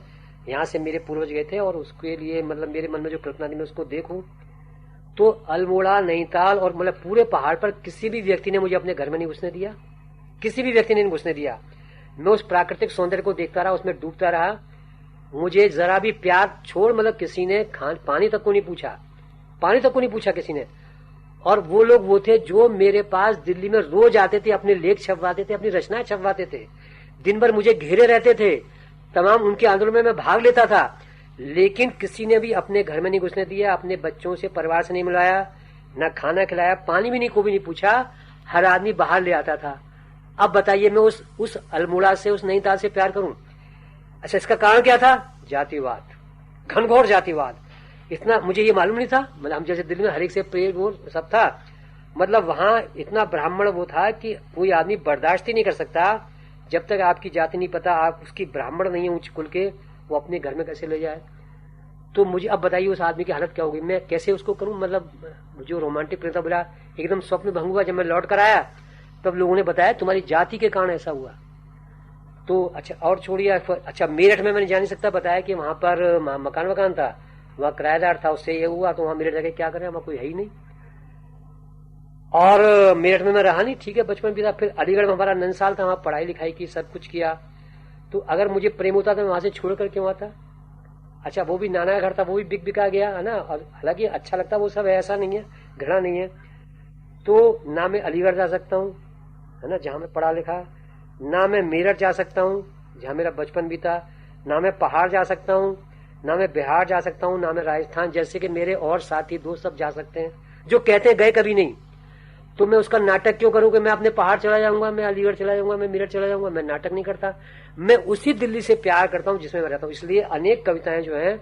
यहाँ से मेरे पूर्वज गए थे, और उसके लिए मतलब मेरे मन में जो कल्पना थी मैं उसको देखूं। तो अल्मोड़ा, नैनीताल और मतलब पूरे पहाड़ पर किसी भी व्यक्ति ने मुझे अपने घर में नहीं घुसने दिया, किसी भी व्यक्ति ने नहीं घुसने दिया। मैं उस प्राकृतिक सौंदर्य को देखता रहा, उसमें डूबता रहा। मुझे जरा भी प्यार छोड़, मतलब किसी ने पानी तक को नहीं पूछा, पानी तक को नहीं पूछा किसी ने। और वो लोग वो थे जो मेरे पास दिल्ली में रोज आते थे, अपने लेख छपवाते थे, अपनी रचनाएं छपवाते थे, दिन भर मुझे घेरे रहते थे, तमाम उनके आंदोलन में मैं भाग लेता था, लेकिन किसी ने भी अपने घर में नहीं घुसने दिया, अपने बच्चों से, परिवार से नहीं मिलाया, न खाना खिलाया, पानी भी नहीं, को भी नहीं पूछा, हर आदमी बाहर ले आता था। अब बताइए मैं उस अल्मोड़ा से, उस नैनीताल से प्यार करूं? अच्छा, इसका कारण क्या था? जातिवाद, घनघोर जातिवाद। इतना मुझे ये मालूम नहीं था, मतलब हम जैसे दिल्ली में हर एक से प्रेम वो सब था, मतलब वहां इतना ब्राह्मण वो था कि कोई आदमी बर्दाश्त ही नहीं कर सकता जब तक आपकी जाति नहीं पता, आप उसकी ब्राह्मण नहीं है उच्च कुल के, वो अपने घर में कैसे ले जाए। तो मुझे अब बताइए उस आदमी की हालत क्या होगी, मैं कैसे उसको करूं? मतलब जो रोमांटिक प्रेम था बोला एकदम स्वप्न भंग हुआ। जब मैं लौट कर आया तब लोगों ने बताया तुम्हारी जाति के कारण ऐसा हुआ। तो अच्छा, और छोड़िए, अच्छा मेरठ में मैंने जा नहीं सकता, बताया कि वहां पर मकान था, वहां किराएदार था, उससे ये हुआ, तो वहां मेरठ जाके क्या करें, वहां कोई है ही नहीं। और मेरठ में मैं रहा नहीं, ठीक है, बचपन भी था। फिर अलीगढ़ में हमारा 9 साल था, वहां पढ़ाई लिखाई की, सब कुछ किया। तो अगर मुझे प्रेम होता तो मैं वहां से छोड़ कर क्यों आता? अच्छा, वो भी नाना का घर था, वो भी बिका गया है ना, और हालांकि अच्छा लगता वो सब है, ऐसा नहीं है, घृणा नहीं है। तो ना मैं अलीगढ़ जा सकता हूँ, है ना, जहां मैं पढ़ा लिखा, ना मैं मेरठ जा सकता हूँ जहां मेरा बचपन बीता, ना मैं पहाड़ जा सकता हूँ, ना मैं बिहार जा सकता हूँ, ना मैं राजस्थान, जैसे कि मेरे और साथी दोस्त सब जा सकते हैं जो कहते हैं गए कभी नहीं। तो मैं उसका नाटक क्यों करूं कि मैं अपने पहाड़ चला जाऊंगा, मैं अलीगढ़ चला जाऊंगा, मैं मेरठ चला जाऊंगा? मैं नाटक नहीं करता, मैं उसी दिल्ली से प्यार करता हूं जिसमें मैं रहता हूं। इसलिए अनेक कविताएं जो हैं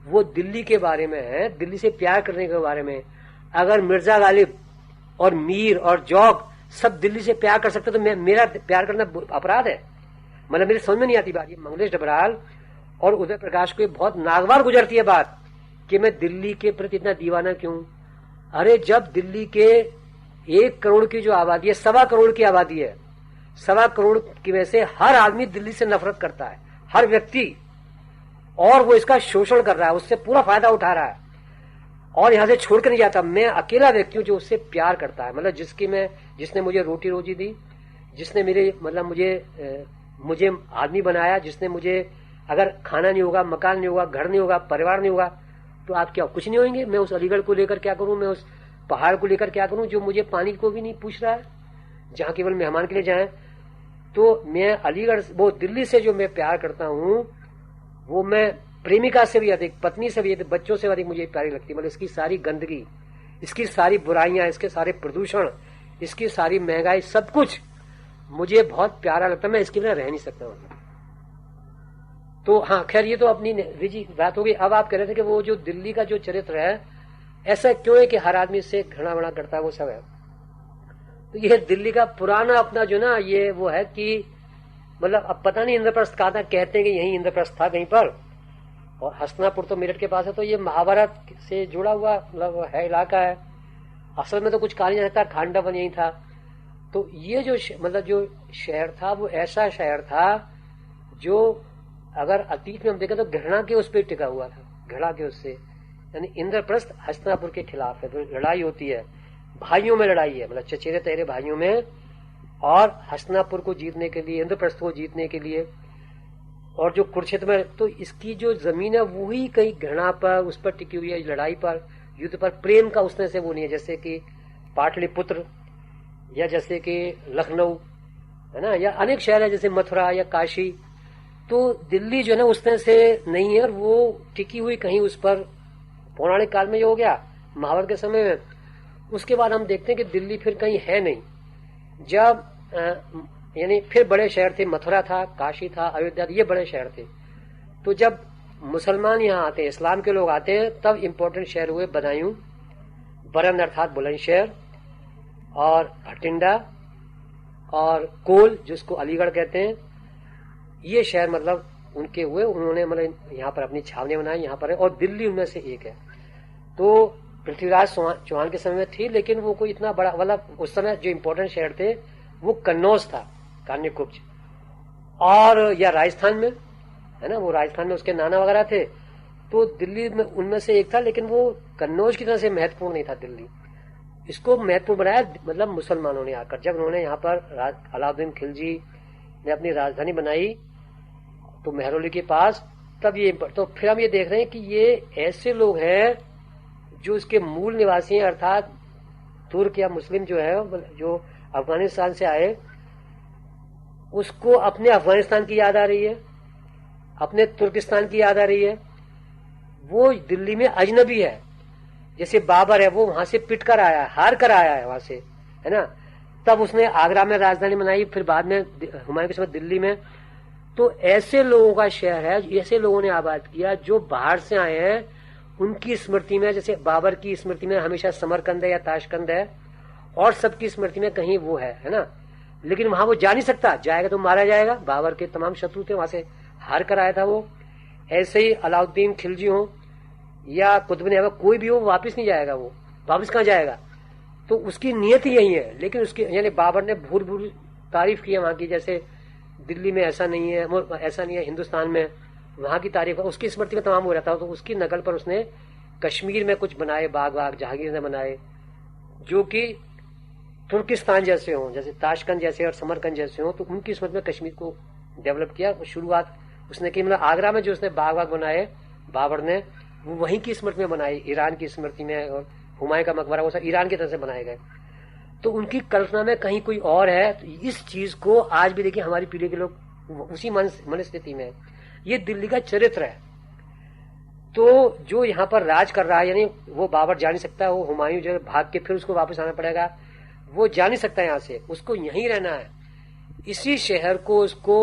वो दिल्ली के बारे में है, दिल्ली से प्यार करने के बारे में। अगर मिर्जा गालिब और मीर और जौक सब दिल्ली से प्यार कर सकते तो मेरा प्यार करना अपराध है? मतलब मेरी समझ में नहीं आती बात। ये मंगलेश डबराल और उदय प्रकाश को बहुत नागवार गुजरती है बात कि मैं दिल्ली के प्रति इतना दीवाना क्यों। अरे जब दिल्ली के 1 करोड़ की जो आबादी है, 1.25 करोड़ की आबादी है, 1.25 करोड़ की वजह से हर आदमी दिल्ली से नफरत करता है, हर व्यक्ति, और वो इसका शोषण कर रहा है, उससे पूरा फायदा उठा रहा है और यहां से छोड़कर नहीं जाता। मैं अकेला व्यक्ति हूं जो उससे प्यार करता है, मतलब जिसने मुझे रोटी रोजी दी, जिसने मेरे मतलब मुझे आदमी बनाया, जिसने मुझे, अगर खाना नहीं होगा, मकान नहीं होगा, घर नहीं होगा, परिवार नहीं होगा, तो आप क्या कुछ नहीं होंगे? मैं उस अलीगढ़ को लेकर क्या करूं, मैं उस पहाड़ को लेकर क्या करूं जो मुझे पानी को भी नहीं पूछ रहा है, जहां केवल मेहमान के लिए जाए। तो मैं अलीगढ़, वो दिल्ली से जो मैं प्यार करता हूं, वो मैं प्रेमिका से भी अधिक, पत्नी से भी अधिक, बच्चों से भी अधिक मुझे प्यारी लगती है। मतलब इसकी सारी गंदगी, इसकी सारी बुराइयां, इसके सारे प्रदूषण, इसकी सारी महंगाई, सब कुछ मुझे बहुत प्यारा लगता है, मैं इसके बिना रह नहीं सकता। तो हाँ, खैर ये तो अपनी निजी बात हो गई। अब आप कह रहे थे कि वो जो दिल्ली का जो चरित्र है, ऐसा क्यों है कि हर आदमी से घृणा वृणा करता है, वो सब है। तो ये दिल्ली का पुराना अपना जो ना, ये वो है कि मतलब अब पता नहीं इंद्रप्रस्थ कहा था, कहते हैं कि यही इंद्रप्रस्थ था कहीं पर, और हसनापुर तो मेरठ के पास है, तो ये महाभारत से जुड़ा हुआ मतलब है इलाका है। असल में तो कुछ कहा नहीं जा सकता, खांडवन यही था। तो ये जो मतलब जो शहर था, वो ऐसा शहर था जो अगर अतीत में हम देखें तो घृणा के उस पर टिका हुआ था, घृणा के उससे, यानी इंद्रप्रस्थ हस्तिनापुर के खिलाफ है, तो लड़ाई होती है, भाइयों में लड़ाई है, मतलब चचेरे तेरे भाइयों में, और हस्तिनापुर को जीतने के लिए, इंद्रप्रस्थ को जीतने के लिए। और जो कुरुक्षेत्र में, तो इसकी जो जमीन है वो ही कहीं घृणा पर, उस पर टिकी हुई है, लड़ाई पर, युद्ध पर। प्रेम का उसने से वो नहीं है, जैसे कि पाटलिपुत्र या जैसे कि लखनऊ है ना, या अनेक शहर है जैसे मथुरा या काशी। तो दिल्ली जो है ना उसने से नहीं है, और वो टिकी हुई कहीं उस पर। पौराणिक काल में ये हो गया, महाभारत के समय में। उसके बाद हम देखते हैं कि दिल्ली फिर कहीं है नहीं। जब यानी फिर बड़े शहर थे, मथुरा था, काशी था, अयोध्या, ये बड़े शहर थे। तो जब मुसलमान यहाँ आते हैं, इस्लाम के लोग आते हैं, तब इम्पोर्टेंट शहर हुए बदायूं, बरन अर्थात बुलंदशहर, और भटिंडा, और कोल जिसको अलीगढ़ कहते हैं। ये शहर मतलब उनके हुए, उन्होंने मतलब यहाँ पर अपनी छावनी बनाई, यहाँ पर है, और दिल्ली उनमें से एक है। तो पृथ्वीराज चौहान के समय में थी, लेकिन वो कोई इतना बड़ा, मतलब उस समय जो इम्पोर्टेंट शहर थे वो कन्नौज था, कान्यकुब्ज, और या राजस्थान में है ना, वो राजस्थान में उसके नाना वगैरह थे, तो दिल्ली में उनमें से एक था, लेकिन वो कन्नौज की तरह से महत्वपूर्ण नहीं था दिल्ली। इसको महत्वपूर्ण बनाया मतलब मुसलमानों ने आकर, जब उन्होंने यहाँ पर अलाउद्दीन खिलजी ने अपनी राजधानी बनाई तो मेहरौली के पास, तब ये तो फिर हम ये देख रहे हैं कि ये ऐसे लोग हैं जो इसके मूल निवासी हैं, अर्थात तुर्क या मुस्लिम जो है, जो अफगानिस्तान से आए, उसको अपने अफगानिस्तान की याद आ रही है, अपने तुर्किस्तान की याद आ रही है। वो दिल्ली में अजनबी है, जैसे बाबर है, वो वहां से पिट कर आया है, हार कर आया है वहां से, है ना। तब उसने आगरा में राजधानी बनाई, फिर बाद में हुमायूं के समय दिल्ली में। तो ऐसे लोगों का शहर है, ऐसे लोगों ने आबाद किया जो बाहर से आए हैं, उनकी स्मृति में, जैसे बाबर की स्मृति में हमेशा समरकंद है या ताशकंद है, और सबकी स्मृति में कहीं वो है ना। लेकिन वहां वो जा नहीं सकता, जाएगा तो मारा जाएगा। बाबर के तमाम शत्रु थे, वहां से हार कर आया था वो। ऐसे ही अलाउद्दीन खिलजी हो या कुतुबुद्दीन ऐबक, कोई भी हो, वापिस नहीं जाएगा। वो वापिस कहाँ जाएगा? तो उसकी नीयत ही यही है। लेकिन उसकी यानी बाबर ने भूर भूर तारीफ की है वहां की, जैसे दिल्ली में ऐसा नहीं है, ऐसा नहीं है, हिंदुस्तान में वहां की तारीफ, उसकी स्मृति में तमाम हो रहता हो। तो उसकी नकल पर उसने कश्मीर में कुछ बनाए बाग वाग, जहांगीर ने बनाए, जो कि तुर्किस्तान जैसे हों, जैसे ताशकंद जैसे और समरकंद जैसे हों। तो उनकी स्मृति में कश्मीर को डेवलप किया। शुरुआत उसने की, मतलब आगरा में जो उसने बाग वाग बनाए बाबर ने, वो वहीं की स्मृति में बनाई, ईरान की स्मृति में। और हुमायूं का मकबरा वो सब ईरान की तरफ से बनाए गए। तो उनकी कल्पना में कहीं कोई और है। तो इस चीज को आज भी देखिए हमारी पीढ़ी के लोग उसी मनस्थिति में है। ये दिल्ली का चरित्र है। तो जो यहाँ पर राज कर रहा है, यानी वो बाबर जा नहीं सकता, वो हुमायूं जो भाग के फिर उसको वापस आना पड़ेगा, वो जा नहीं सकता यहाँ से, उसको यहीं रहना है। इसी शहर को उसको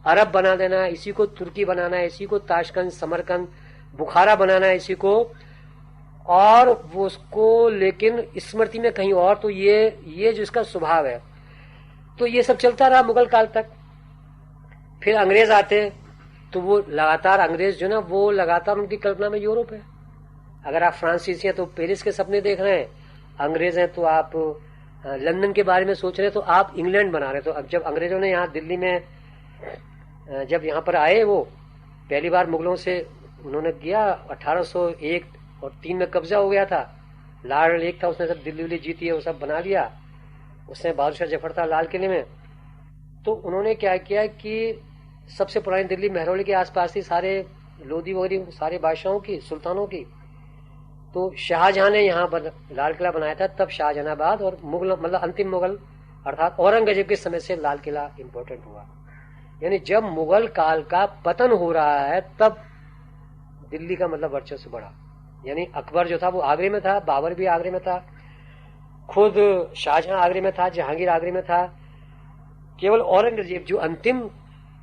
अरब बना देना है, इसी को तुर्की बनाना है, इसी को ताशकंद, समरकंद, बुखारा बनाना है इसी को, और वो उसको लेकिन स्मृति में कहीं और। तो ये जो इसका स्वभाव है, तो ये सब चलता रहा मुगल काल तक। फिर अंग्रेज आते, तो वो लगातार अंग्रेज जो ना, वो लगातार उनकी कल्पना में यूरोप है। अगर आप फ्रांसीसी हैं तो पेरिस के सपने देख रहे हैं, अंग्रेज हैं तो आप लंदन के बारे में सोच रहे हैं, तो आप इंग्लैंड बना रहे हैं। तो अब जब अंग्रेजों ने यहाँ दिल्ली में जब यहाँ पर आए, वो पहली बार मुगलों से उन्होंने किया 1801 और 3 में कब्जा हो गया था। लाल लेक था, उसने सब दिल्ली जीती है, वो सब बना लिया उसने, बहादुर शाह जफर था लाल किले में। तो उन्होंने क्या किया कि सबसे पुरानी दिल्ली मेहरौली के आसपास थी, सारे लोधी वगैरह सारे बादशाहों की, सुल्तानों की। तो शाहजहां ने यहाँ लाल किला बनाया था, तब शाहजहानाबाद। और मुगल मतलब अंतिम मुगल अर्थात औरंगजेब के समय से लाल किला इंपॉर्टेंट हुआ। यानी जब मुगल काल का पतन हो रहा है, तब दिल्ली का मतलब वर्चस्व बढ़ा। यानी अकबर जो था वो आगरे में था, बाबर भी आगरे में था, खुद शाहजहां आगरे में था, जहांगीर आगरे में था। केवल औरंगजेब जो अंतिम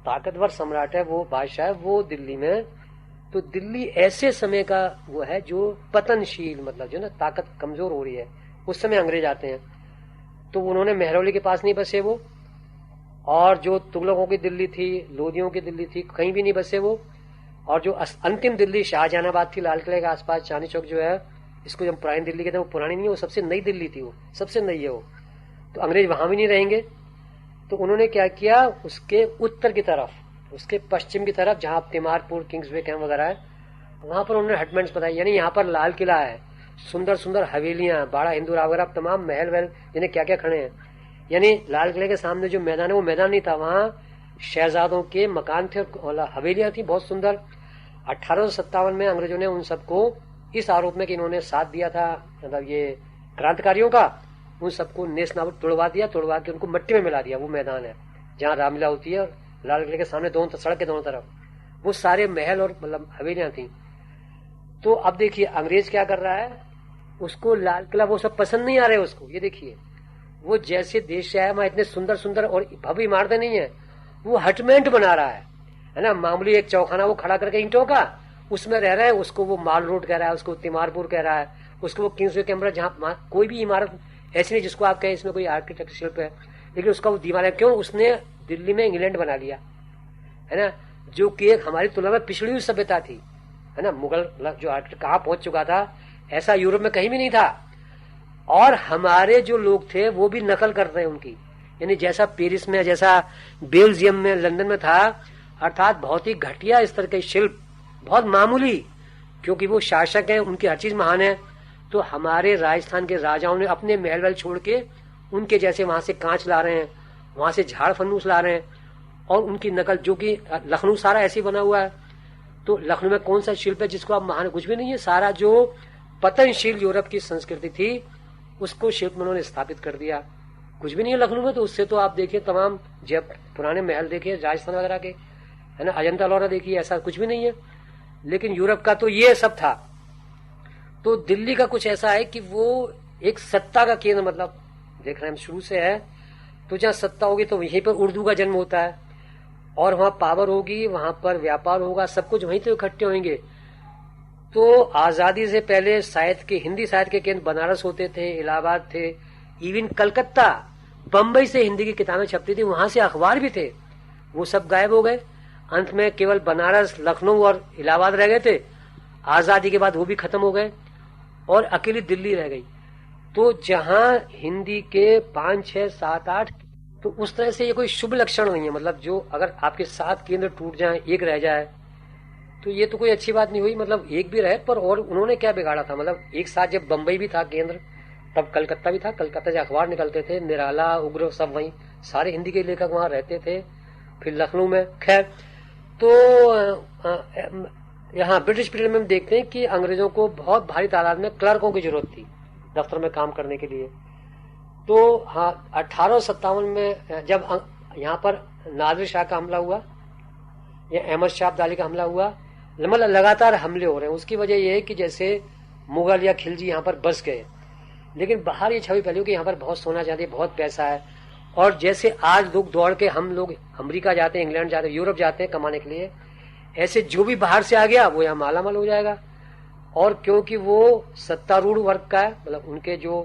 ताकतवर सम्राट है, वो बादशाह है, वो दिल्ली में। तो दिल्ली ऐसे समय का वो है जो पतनशील, मतलब जो ना ताकत कमजोर हो रही है, उस समय अंग्रेज आते हैं। तो उन्होंने मेहरौली के पास नहीं बसे वो, और जो तुगलकों की दिल्ली थी, लोधियों की दिल्ली थी, कहीं भी नहीं बसे वो। और जो अंतिम दिल्ली शाहजहानाबाद थी, लाल किले के आसपास, चांदनी चौक जो है, इसको जब पुरानी दिल्ली कहते हैं, वो पुरानी नहीं है, वो सबसे नई दिल्ली थी, वो सबसे नई है वो। तो अंग्रेज वहां भी नहीं रहेंगे। तो उन्होंने क्या किया, उसके उत्तर की तरफ, उसके पश्चिम की तरफ, जहां तिमारपुर, किंग्सवे कैंप वगैरह है, वहां पर उन्होंने हटमेंट्स बताई। यानी यहाँ पर लाल किला है, सुंदर सुंदर हवेलियां, बाड़ा हिंदूरा वगैरह, तमाम महल वहल, यानी क्या क्या खड़े हैं। यानी लाल किले के सामने जो मैदान है, वो मैदान नहीं था, वहां शहजादों के मकान थे और हवेलियां थी बहुत सुंदर। 1857 में अंग्रेजों ने उन सबको इस आरोप में कि इन्होंने साथ दिया था, मतलब ये क्रांतिकारियों का, उन सबको नेस नाबूद तोड़वा दिया, तोड़वा के उनको मिट्टी में मिला दिया। वो मैदान है जहाँ रामलीला होती है, और लाल किले के सामने दोनों सड़क के दोनों तरफ वो सारे महल और मतलब हवेलियां थी। तो अब देखिए अंग्रेज क्या कर रहा है, उसको लाल किला वो सब पसंद नहीं आ रहे उसको। ये देखिए वो जैसे देश से आया, वहां इतने सुंदर सुंदर और भव्य इमारतें नहीं है, वो हटमेंट बना रहा है ना। मामूली एक चौखाना वो खड़ा करके ईंटों का, उसमें रह रहा है, उसको वो माल रोड कह रहा है, उसको तिमारपुर कह रहा है, उसको वो किंग्सवे कैमरा, जहाँ कोई भी इमारत ऐसी नहीं जिसको आप कहें इसमें कोई आर्किटेक्चर शिल्प है, लेकिन उसका वो दीवार है। क्यों? उसने दिल्ली में इंग्लैंड बना लिया, है ना, जो कि एक हमारी तुलना में पिछड़ी हुई सभ्यता थी, है ना। मुगल जो आर्किटेक्ट कहाँ पहुंच चुका था, ऐसा यूरोप में कहीं भी नहीं था। और हमारे जो लोग थे वो भी नकल कर रहे हैं उनकी, यानी जैसा पेरिस में, जैसा बेल्जियम में, लंदन में था, अर्थात बहुत ही घटिया स्तर के शिल्प, बहुत मामूली, क्योंकि वो शासक हैं, उनकी हर चीज महान है। तो हमारे राजस्थान के राजाओं ने अपने महल वहल छोड़ के उनके जैसे वहां से कांच ला रहे हैं, वहां से झाड़ फन्नूस ला रहे हैं, और उनकी नकल, जो कि लखनऊ सारा ऐसे बना हुआ है। तो लखनऊ में कौन सा शिल्प है जिसको आप महान, कुछ भी नहीं है। सारा जो पतनशील यूरोप की संस्कृति थी उसको शिल्प में उन्होंने स्थापित कर दिया, कुछ भी नहीं है लखनऊ में। तो उससे तो आप देखिए, तमाम जब पुराने महल देखिए राजस्थान वगैरह के, है ना, अजंता एलोरा देखिए, ऐसा कुछ भी नहीं है। लेकिन यूरोप का तो ये सब था। तो दिल्ली का कुछ ऐसा है कि वो एक सत्ता का केंद्र, मतलब देख रहे हैं हम शुरू से है, तो जहाँ सत्ता होगी तो वहीं पर उर्दू का जन्म होता है, और वहां पावर होगी, वहां पर व्यापार होगा, सब कुछ वहीं तो इकट्ठे होंगे। तो आजादी से पहले साहित्य के, हिंदी साहित्य के केंद्र बनारस होते थे, इलाहाबाद थे, इवन कलकत्ता, बंबई से हिंदी की किताबें छपती थी, वहां से अखबार भी थे, वो सब गायब हो गए। अंत में केवल बनारस, लखनऊ और इलाहाबाद रह गए थे। आजादी के बाद वो भी खत्म हो गए और अकेली दिल्ली रह गई। तो जहां हिंदी के 5, 6, 7, 8, तो उस तरह से ये कोई शुभ लक्षण नहीं है। मतलब जो अगर आपके 7 केंद्र टूट जाए, एक रह जाए, तो ये तो कोई अच्छी बात नहीं हुई। मतलब एक भी रहे, पर और उन्होंने क्या बिगाड़ा था। मतलब एक साथ जब बंबई भी था केंद्र, तब कलकत्ता भी था। कलकत्ता से अखबार निकलते थे, निराला, उग्र, सब वहीं, सारे हिंदी के लेखक वहां रहते थे। फिर लखनऊ में, खैर, तो यहाँ ब्रिटिश पीरियड में हम देखते हैं कि अंग्रेजों को बहुत भारी तादाद में क्लर्कों की जरूरत थी दफ्तर में काम करने के लिए। तो हाँ, 1857 में जब यहाँ पर नादिर शाह का हमला हुआ या अहमद शाह अब्दाली का हमला हुआ, मतलब लगातार हमले हो रहे हैं। उसकी वजह यह है कि जैसे मुगल या खिलजी यहाँ पर बस गए, लेकिन बाहर ये छवि फैली कि यहाँ पर बहुत सोना चांदी, बहुत पैसा है। और जैसे आज लोग दौड़ के, हम लोग अमेरिका जाते हैं, इंग्लैंड जाते हैं, यूरोप जाते हैं कमाने के लिए, ऐसे जो भी बाहर से आ गया वो यहाँ मालामाल हो जाएगा। और क्योंकि वो सत्तारूढ़ वर्ग का है, मतलब उनके जो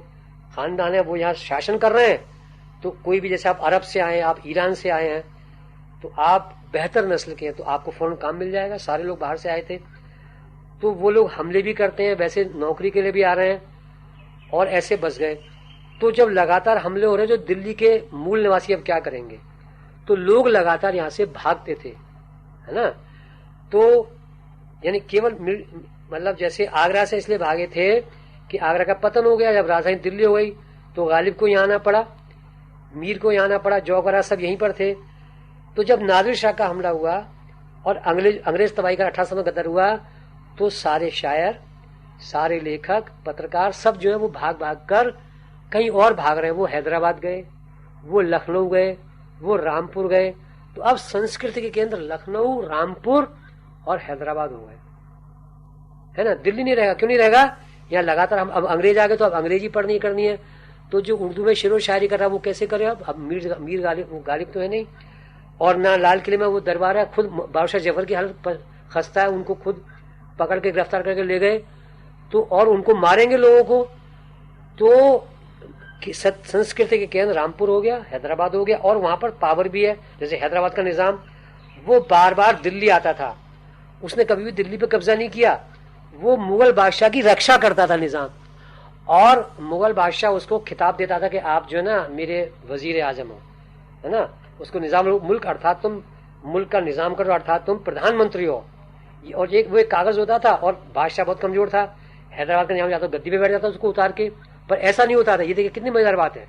खानदान है वो यहाँ शासन कर रहे हैं, तो कोई भी, जैसे आप अरब से आए हैं, आप ईरान से आए हैं, तो आप बेहतर नस्ल के हैं, तो आपको फौरन काम मिल जाएगा। सारे लोग बाहर से आए थे, तो वो लोग हमले भी करते हैं, वैसे नौकरी के लिए भी आ रहे हैं, और ऐसे बस गए। तो जब लगातार हमले हो रहे, जो दिल्ली के मूल निवासी अब क्या करेंगे, तो लोग लगातार यहाँ से भागते थे, है ना। तो यानी केवल, मतलब जैसे आगरा से इसलिए भागे थे कि आगरा का पतन हो गया, जब राजधानी दिल्ली हो गई तो गालिब को यहाँ आना पड़ा, मीर को यहाँ आना पड़ा, जौहरा सब यहीं पर थे। तो जब नादिर शाह का हमला हुआ और अंग्रेज तबाही का 1800 में गदर हुआ, तो सारे शायर, सारे लेखक, पत्रकार, सब जो है वो भाग भाग कर कहीं और भाग रहे हैं। वो हैदराबाद गए, वो लखनऊ गए, वो रामपुर गए। तो अब संस्कृति के केंद्र लखनऊ, रामपुर और हैदराबाद हो गए, है ना। दिल्ली नहीं रहेगा। क्यों नहीं रहेगा? यहाँ लगातार हम, अब अंग्रेज आ गए तो अब अंग्रेजी पढ़नी करनी है। तो जो उर्दू में शेरो शायरी कर रहा है वो कैसे करे? अब मीर गालिब तो है नहीं, और ना लाल किले में वो दरबार है, खुद बादशाह जफर की हालत खस्ता है, उनको खुद पकड़ के गिरफ्तार करके ले गए, तो और उनको मारेंगे लोगों को। तो संस्कृति के केंद्र रामपुर हो गया, हैदराबाद हो गया, और वहां पर पावर भी है। जैसे हैदराबाद का निजाम, वो बार बार दिल्ली आता था, उसने कभी भी दिल्ली पे कब्जा नहीं किया, वो मुगल बादशाह की रक्षा करता था निजाम, और मुगल बादशाह उसको खिताब देता था कि आप जो है ना मेरे वजीर आजम हो, है ना। उसको निजाम मुल्क, अर्थात तुम मुल्क का निजाम करो, अर्थात तुम प्रधानमंत्री हो। और एक वो एक कागज होता था, और बादशाह बहुत कमजोर था, हैदराबाद का निजाम जाता गद्दी पे बैठ जाता उसको उतार के, पर ऐसा नहीं होता था। ये देखिए कितनी मजेदार बात है,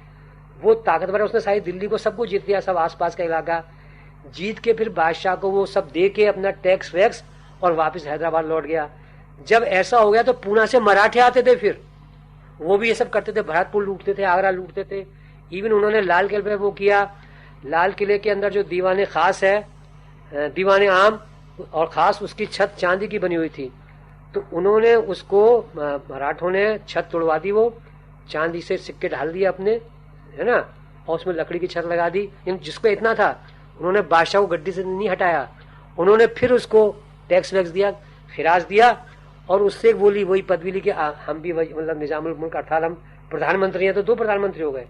वो ताकतवर है, उसने सारी दिल्ली को सबको जीत लिया, सब आसपास का इलाका जीत के, फिर बादशाह को वो सब दे के अपना टैक्स वैक्स, और वापस हैदराबाद लौट गया। जब ऐसा हो गया तो पूना से मराठे आते थे, फिर वो भी ये सब करते थे, भरतपुर लूटते थे, आगरा लूटते थे। इवन उन्होंने लाल किले पे वो किया, लाल किले के अंदर जो दीवाने खास है, दीवाने आम और खास, उसकी छत चांदी की बनी हुई थी, तो उन्होंने उसको, मराठों ने छत तोड़वा दी, वो चांदी से सिक्के ढाल दिए अपने, है ना, और उसमें लकड़ी की छत लगा दी। जिसको इतना था, उन्होंने बादशाह को गद्दी से नहीं हटाया, उन्होंने फिर उसको टैक्स वैक्स दिया, खिराज दिया, और उससे बोली वही पदवी ली कि हम भी वही, मतलब निजामुल मुल्क, अर्थात हम प्रधानमंत्री हैं, तो 2 प्रधानमंत्री हो गए।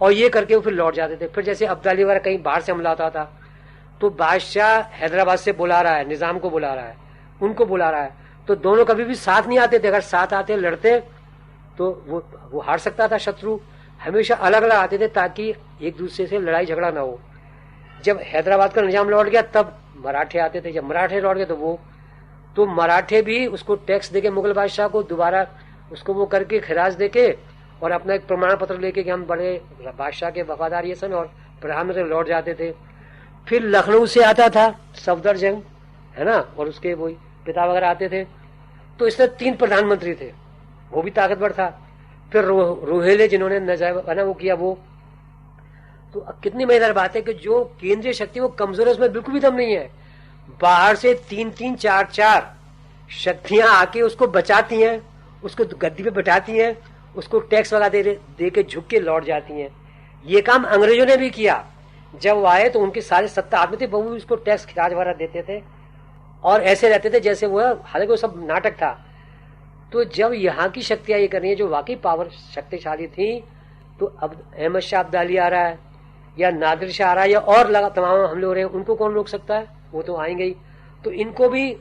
और ये करके वो फिर लौट जाते थे। फिर जैसे अब्दाली वगैरह कहीं बाहर से हमला होता था, तो बादशाह हैदराबाद से बुला रहा है, निजाम को बुला रहा है, उनको बुला रहा है, तो दोनों कभी भी साथ नहीं आते थे। अगर साथ आते लड़ते तो वो हार सकता था, शत्रु हमेशा अलग अलग आते थे ताकि एक दूसरे से लड़ाई झगड़ा ना हो। जब हैदराबाद का निजाम लौट गया तब मराठे आते थे, जब मराठे लौट गए तो मराठे भी उसको टैक्स देके मुगल बादशाह को दोबारा उसको वो करके खिराज देके और अपना एक प्रमाण पत्र लेके कि हम बड़े बादशाह के वफादार ये सन और प्रधानमंत्री लौट जाते थे। फिर लखनऊ से आता था सफदरजंग, है ना, और उसके वही पिता वगैरह आते थे। तो इसमें 3 प्रधानमंत्री थे, वो भी ताकतवर था। फिर रोहेले जिन्होंने नजायब वो किया वो। तो कितनी मजेदार बात है कि जो केंद्रीय शक्ति वो कमजोर है, उसमें बिल्कुल भी दम नहीं है। बाहर से 3-3, 4-4 शक्तियां आके उसको बचाती हैं, उसको गद्दी पे बैठाती हैं, उसको टैक्स वाला दे के झुक के लौट जाती हैं। ये काम अंग्रेजों ने भी किया। जब वो आए तो उनके सारे सत्ता हाथ में थे, वो उसको टैक्स खिराज वगैरह देते थे और ऐसे रहते थे जैसे वो, हालांकि वो सब नाटक था। तो जब यहाँ की शक्तियां ये कर रही है जो वाकई पावर शक्तिशाली थी, तो अब अहमद शाह अब्दाली आ रहा है या नादिर शाह आ रहा है या और लगा तमाम हमले हो रहे हैं, उनको कौन रोक सकता है? वो तो आएंगे ही। तो इनको भी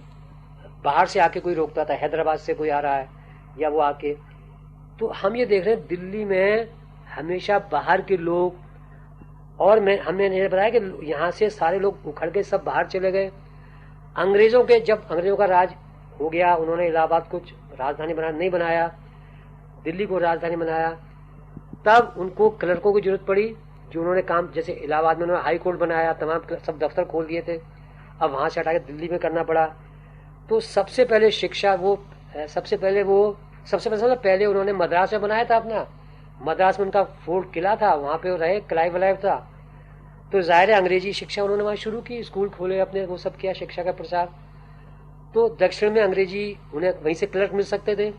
बाहर से आके कोई रोकता था, हैदराबाद से कोई आ रहा है या वो आके। तो हम ये देख रहे हैं दिल्ली में हमेशा बाहर के लोग, और हमने बताया कि यहाँ से सारे लोग उखड़ के सब बाहर चले गए। जब अंग्रेजों का राज हो गया, उन्होंने इलाहाबाद को राजधानी नहीं बनाया, दिल्ली को राजधानी बनाया, तब उनको क्लर्कों की जरूरत पड़ी जो उन्होंने काम, जैसे इलाहाबाद में उन्होंने हाई कोर्ट बनाया, तमाम सब दफ्तर खोल दिए थे, अब वहां से हटा के दिल्ली में करना पड़ा। तो सबसे पहले शिक्षा सबसे पहले उन्होंने मद्रास में बनाया था अपना। मद्रास में उनका फोर्ट किला था, वहां पे रहे, क्लाइव वलाइव था। तो जाहिर है अंग्रेजी शिक्षा उन्होंने वहां शुरू की, स्कूल खोले अपने, वो सब किया, शिक्षा का प्रसार। तो दक्षिण में अंग्रेजी उन्हें वहीं से क्लर्क मिल सकते थे।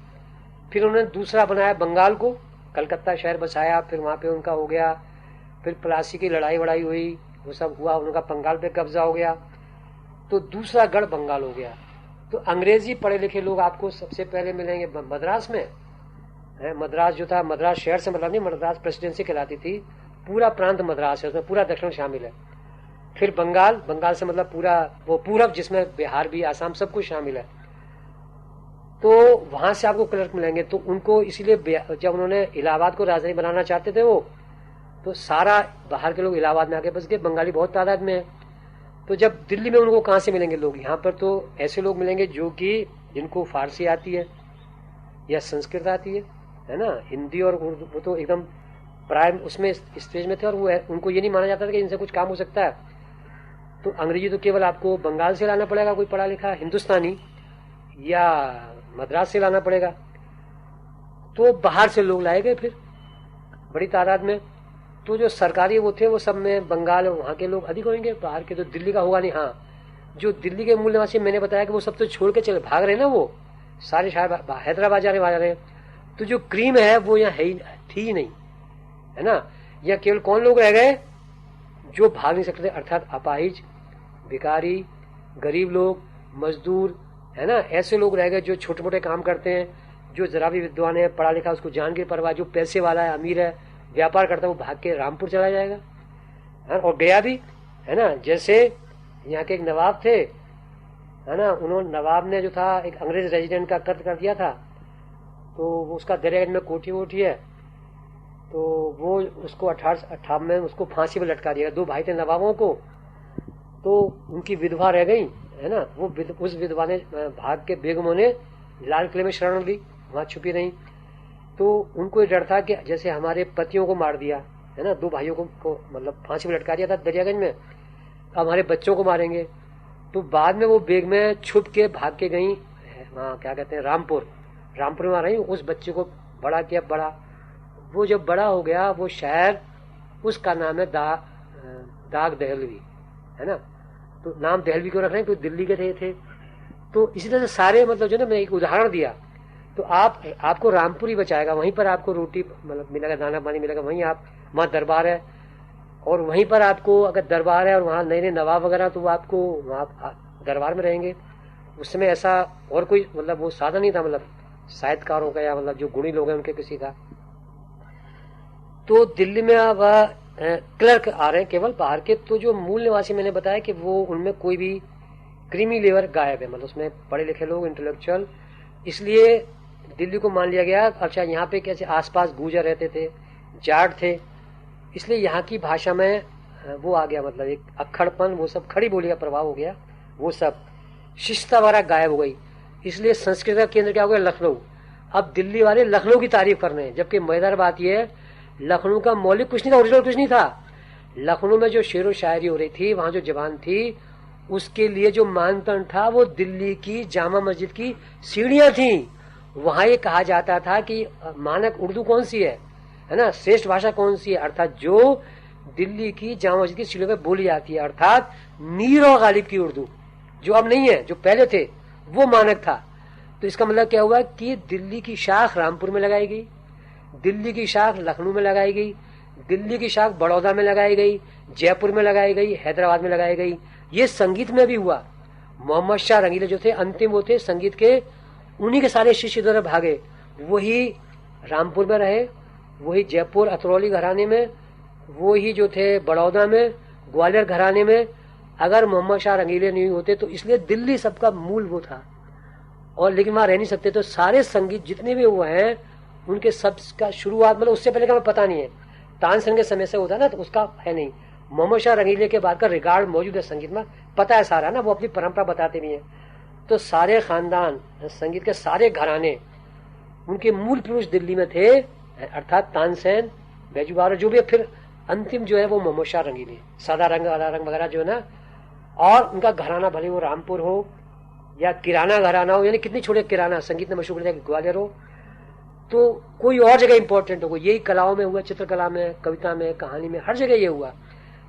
फिर उन्होंने दूसरा बनाया बंगाल को, कलकत्ता शहर बसाया, फिर वहां पे उनका हो गया। फिर प्लासी की लड़ाई वड़ाई हुई, वो सब हुआ, उनका बंगाल पे कब्जा हो गया, तो दूसरा गढ़ बंगाल हो गया। तो अंग्रेजी पढ़े लिखे लोग आपको सबसे पहले मिलेंगे मद्रास में। मद्रास जो था, मद्रास शहर से मतलब नहीं, मद्रास प्रेसिडेंसी कहलाती थी, पूरा प्रांत मद्रास है, उसमें पूरा दक्षिण शामिल है। फिर बंगाल से मतलब पूरा वो पूरब, जिसमें बिहार भी, आसाम सब कुछ शामिल है। तो वहां से आपको क्लर्क मिलेंगे। तो उनको इसीलिए जब उन्होंने इलाहाबाद को राजधानी बनाना चाहते थे वो, तो सारा बाहर के लोग इलाहाबाद में आके बस गए, बंगाली बहुत तादाद में है। तो जब दिल्ली में उनको कहाँ से मिलेंगे लोग? यहाँ पर तो ऐसे लोग मिलेंगे जो कि जिनको फारसी आती है या संस्कृत आती है ना, हिंदी और उर्दू, वो तो एकदम प्राइम उसमें स्टेज में थे, और वो उनको ये नहीं माना जाता था कि इनसे कुछ काम हो सकता है। तो अंग्रेजी तो केवल आपको बंगाल से लाना पड़ेगा, कोई पढ़ा लिखा हिंदुस्तानी, या मद्रास से लाना पड़ेगा। तो बाहर से लोग लाए गए फिर बड़ी तादाद में। तो जो सरकारी वो थे वो सब में बंगाल और वहाँ के लोग अधिक होंगे, बाहर के तो दिल्ली का होगा नहीं। हाँ, जो दिल्ली के मूल निवासी, मैंने बताया कि वो सब तो छोड़ के चले भाग रहे ना, वो सारे शहर हैदराबाद जा रहे हैं। तो जो क्रीम है वो यहाँ है ही, थी ही नहीं, है ना। यहाँ केवल कौन लोग रह गए? जो भाग नहीं सकते, अर्थात अपाहिज, भिखारी, गरीब लोग, मजदूर, है ना, ऐसे लोग रह गए जो छोटे मोटे काम करते हैं, जो जरा भी विद्वान है, पढ़ा लिखा, उसको जान की परवाह, जो पैसे वाला है, अमीर है, व्यापार करता है, वो भाग के रामपुर चला जाएगा, है, और गया भी, है ना। जैसे यहाँ के एक नवाब थे, है ना, नवाब ने जो था एक अंग्रेज रेजिडेंट का कत्ल कर दिया था, तो उसका दरियागंज में कोठी वोठी है, तो वो उसको 1858 में उसको फांसी पर लटका दिया। 2 भाई थे नवाबों को, तो उनकी विधवा रह गई, है ना, उस विधवा ने भाग के बेगमों ने लाल किले में शरण ली, वहां छुपी रही। तो उनको ये डर था कि जैसे हमारे पतियों को मार दिया, है ना, 2 भाइयों को मतलब फांसी पर लटका दिया था दरियागंज में, हमारे बच्चों को मारेंगे। तो बाद में वो बेग में छुप के भाग के गई, वहाँ क्या कहते हैं, रामपुर में रही। उस बच्चे को बड़ा किया, वो जब बड़ा हो गया, वो शहर, उसका नाम है दाग दहलवी, है ना। तो नाम दहलवी क्यों रख रहे हैं? क्योंकि दिल्ली के थे। तो इसी तरह से सारे, मतलब जो ना, मैं एक उदाहरण दिया, तो आपको रामपुर ही बचाएगा, वहीं पर आपको रोटी मतलब मिलेगा, दाना पानी मिलेगा, वहीं वहाँ दरबार है, और वहीं पर आपको अगर दरबार है और वहाँ नए नए नवाब वगैरह, तो वो आपको वहाँ दरबार में रहेंगे। उस समय ऐसा और कोई मतलब वो साधन नहीं था, मतलब साहित्यकारों का या मतलब जो गुणी लोग हैं उनके किसी का। तो दिल्ली में अब क्लर्क आ रहे हैं केवल बाहर के। तो जो मूल निवासी मैंने बताया कि वो उनमें कोई भी क्रीमी लेवर गायब है, मतलब उसमें पढ़े लिखे लोग, इंटेलेक्चुअल, इसलिए दिल्ली को मान लिया गया। अच्छा, यहाँ पे कैसे आसपास गुर्जर रहते थे, जाट थे, इसलिए यहाँ की भाषा में वो आ गया, मतलब एक अक्खड़पन, वो सब खड़ी बोली का प्रभाव हो गया, वो सब शिष्टता वगैरह गायब हो गई। इसलिए संस्कृत का केंद्र क्या हो गया, लखनऊ। अब दिल्ली वाले लखनऊ की तारीफ कर रहे हैं, जबकि मजेदार बात यह है लखनऊ का मौलिक कुछ नहीं था, ओरिजिनल कुछ नहीं था। लखनऊ में जो शेर व शायरी हो रही थी, वहां जो जबान थी, उसके लिए जो मानदंड था वो दिल्ली की जामा मस्जिद की सीढ़ियां थी। वहां ये कहा जाता था कि मानक उर्दू कौन सी है ना, श्रेष्ठ भाषा कौन सी है, अर्थात जो दिल्ली की जामा मस्जिद की सीढ़ियों पर बोली जाती है, अर्थात मीर और गालिब की उर्दू, जो अब नहीं है, जो पहले थे, वो मानक था। तो इसका मतलब क्या हुआ कि दिल्ली की शाख रामपुर में लगाई गई, दिल्ली की शाख लखनऊ में लगाई गई, दिल्ली की शाख बड़ौदा में लगाई गई, जयपुर में लगाई गई, हैदराबाद में लगाई गई। ये संगीत में भी हुआ। मोहम्मद शाह रंगीले जो थे अंतिम वो थे संगीत के, उन्हीं के सारे शिष्य इधर भागे, वही रामपुर में रहे, वही जयपुर अतरौली घराने में, वही जो थे बड़ौदा में, ग्वालियर घराने में। अगर मोहम्मद शाह रंगीले नहीं होते तो इसलिए दिल्ली सबका मूल वो था, और लेकिन वहां रह नहीं सकते, तो सारे संगीत जितने भी हुए हैं उनके सब का शुरुआत, मतलब उससे पहले का हमें पता नहीं है, तानसेन के समय से होता ना, तो उसका है नहीं। मोहम्मद शाह रंगीले के बाद का रिकॉर्ड मौजूद है संगीत में, पता है सारा ना, वो अपनी परंपरा बताते भी हैं। तो सारे खानदान, संगीत के सारे घराने, उनके मूल पुरुष दिल्ली में थे, अर्थात तानसेन, बैजू बावरा, जो भी फिर अंतिम जो है वो मोहम्मद शाह रंगीले, सादा रंग आला रंग वगैरह जो है ना। और उनका घराना भले वो रामपुर हो या किराना घराना हो, यानी कितनी छोटे किराना संगीत में मशहूर है, ग्वालियर हो, तो कोई और जगह इंपॉर्टेंट हो, यही कलाओं में हुआ, चित्रकला में, कविता में, कहानी में, हर जगह ये हुआ।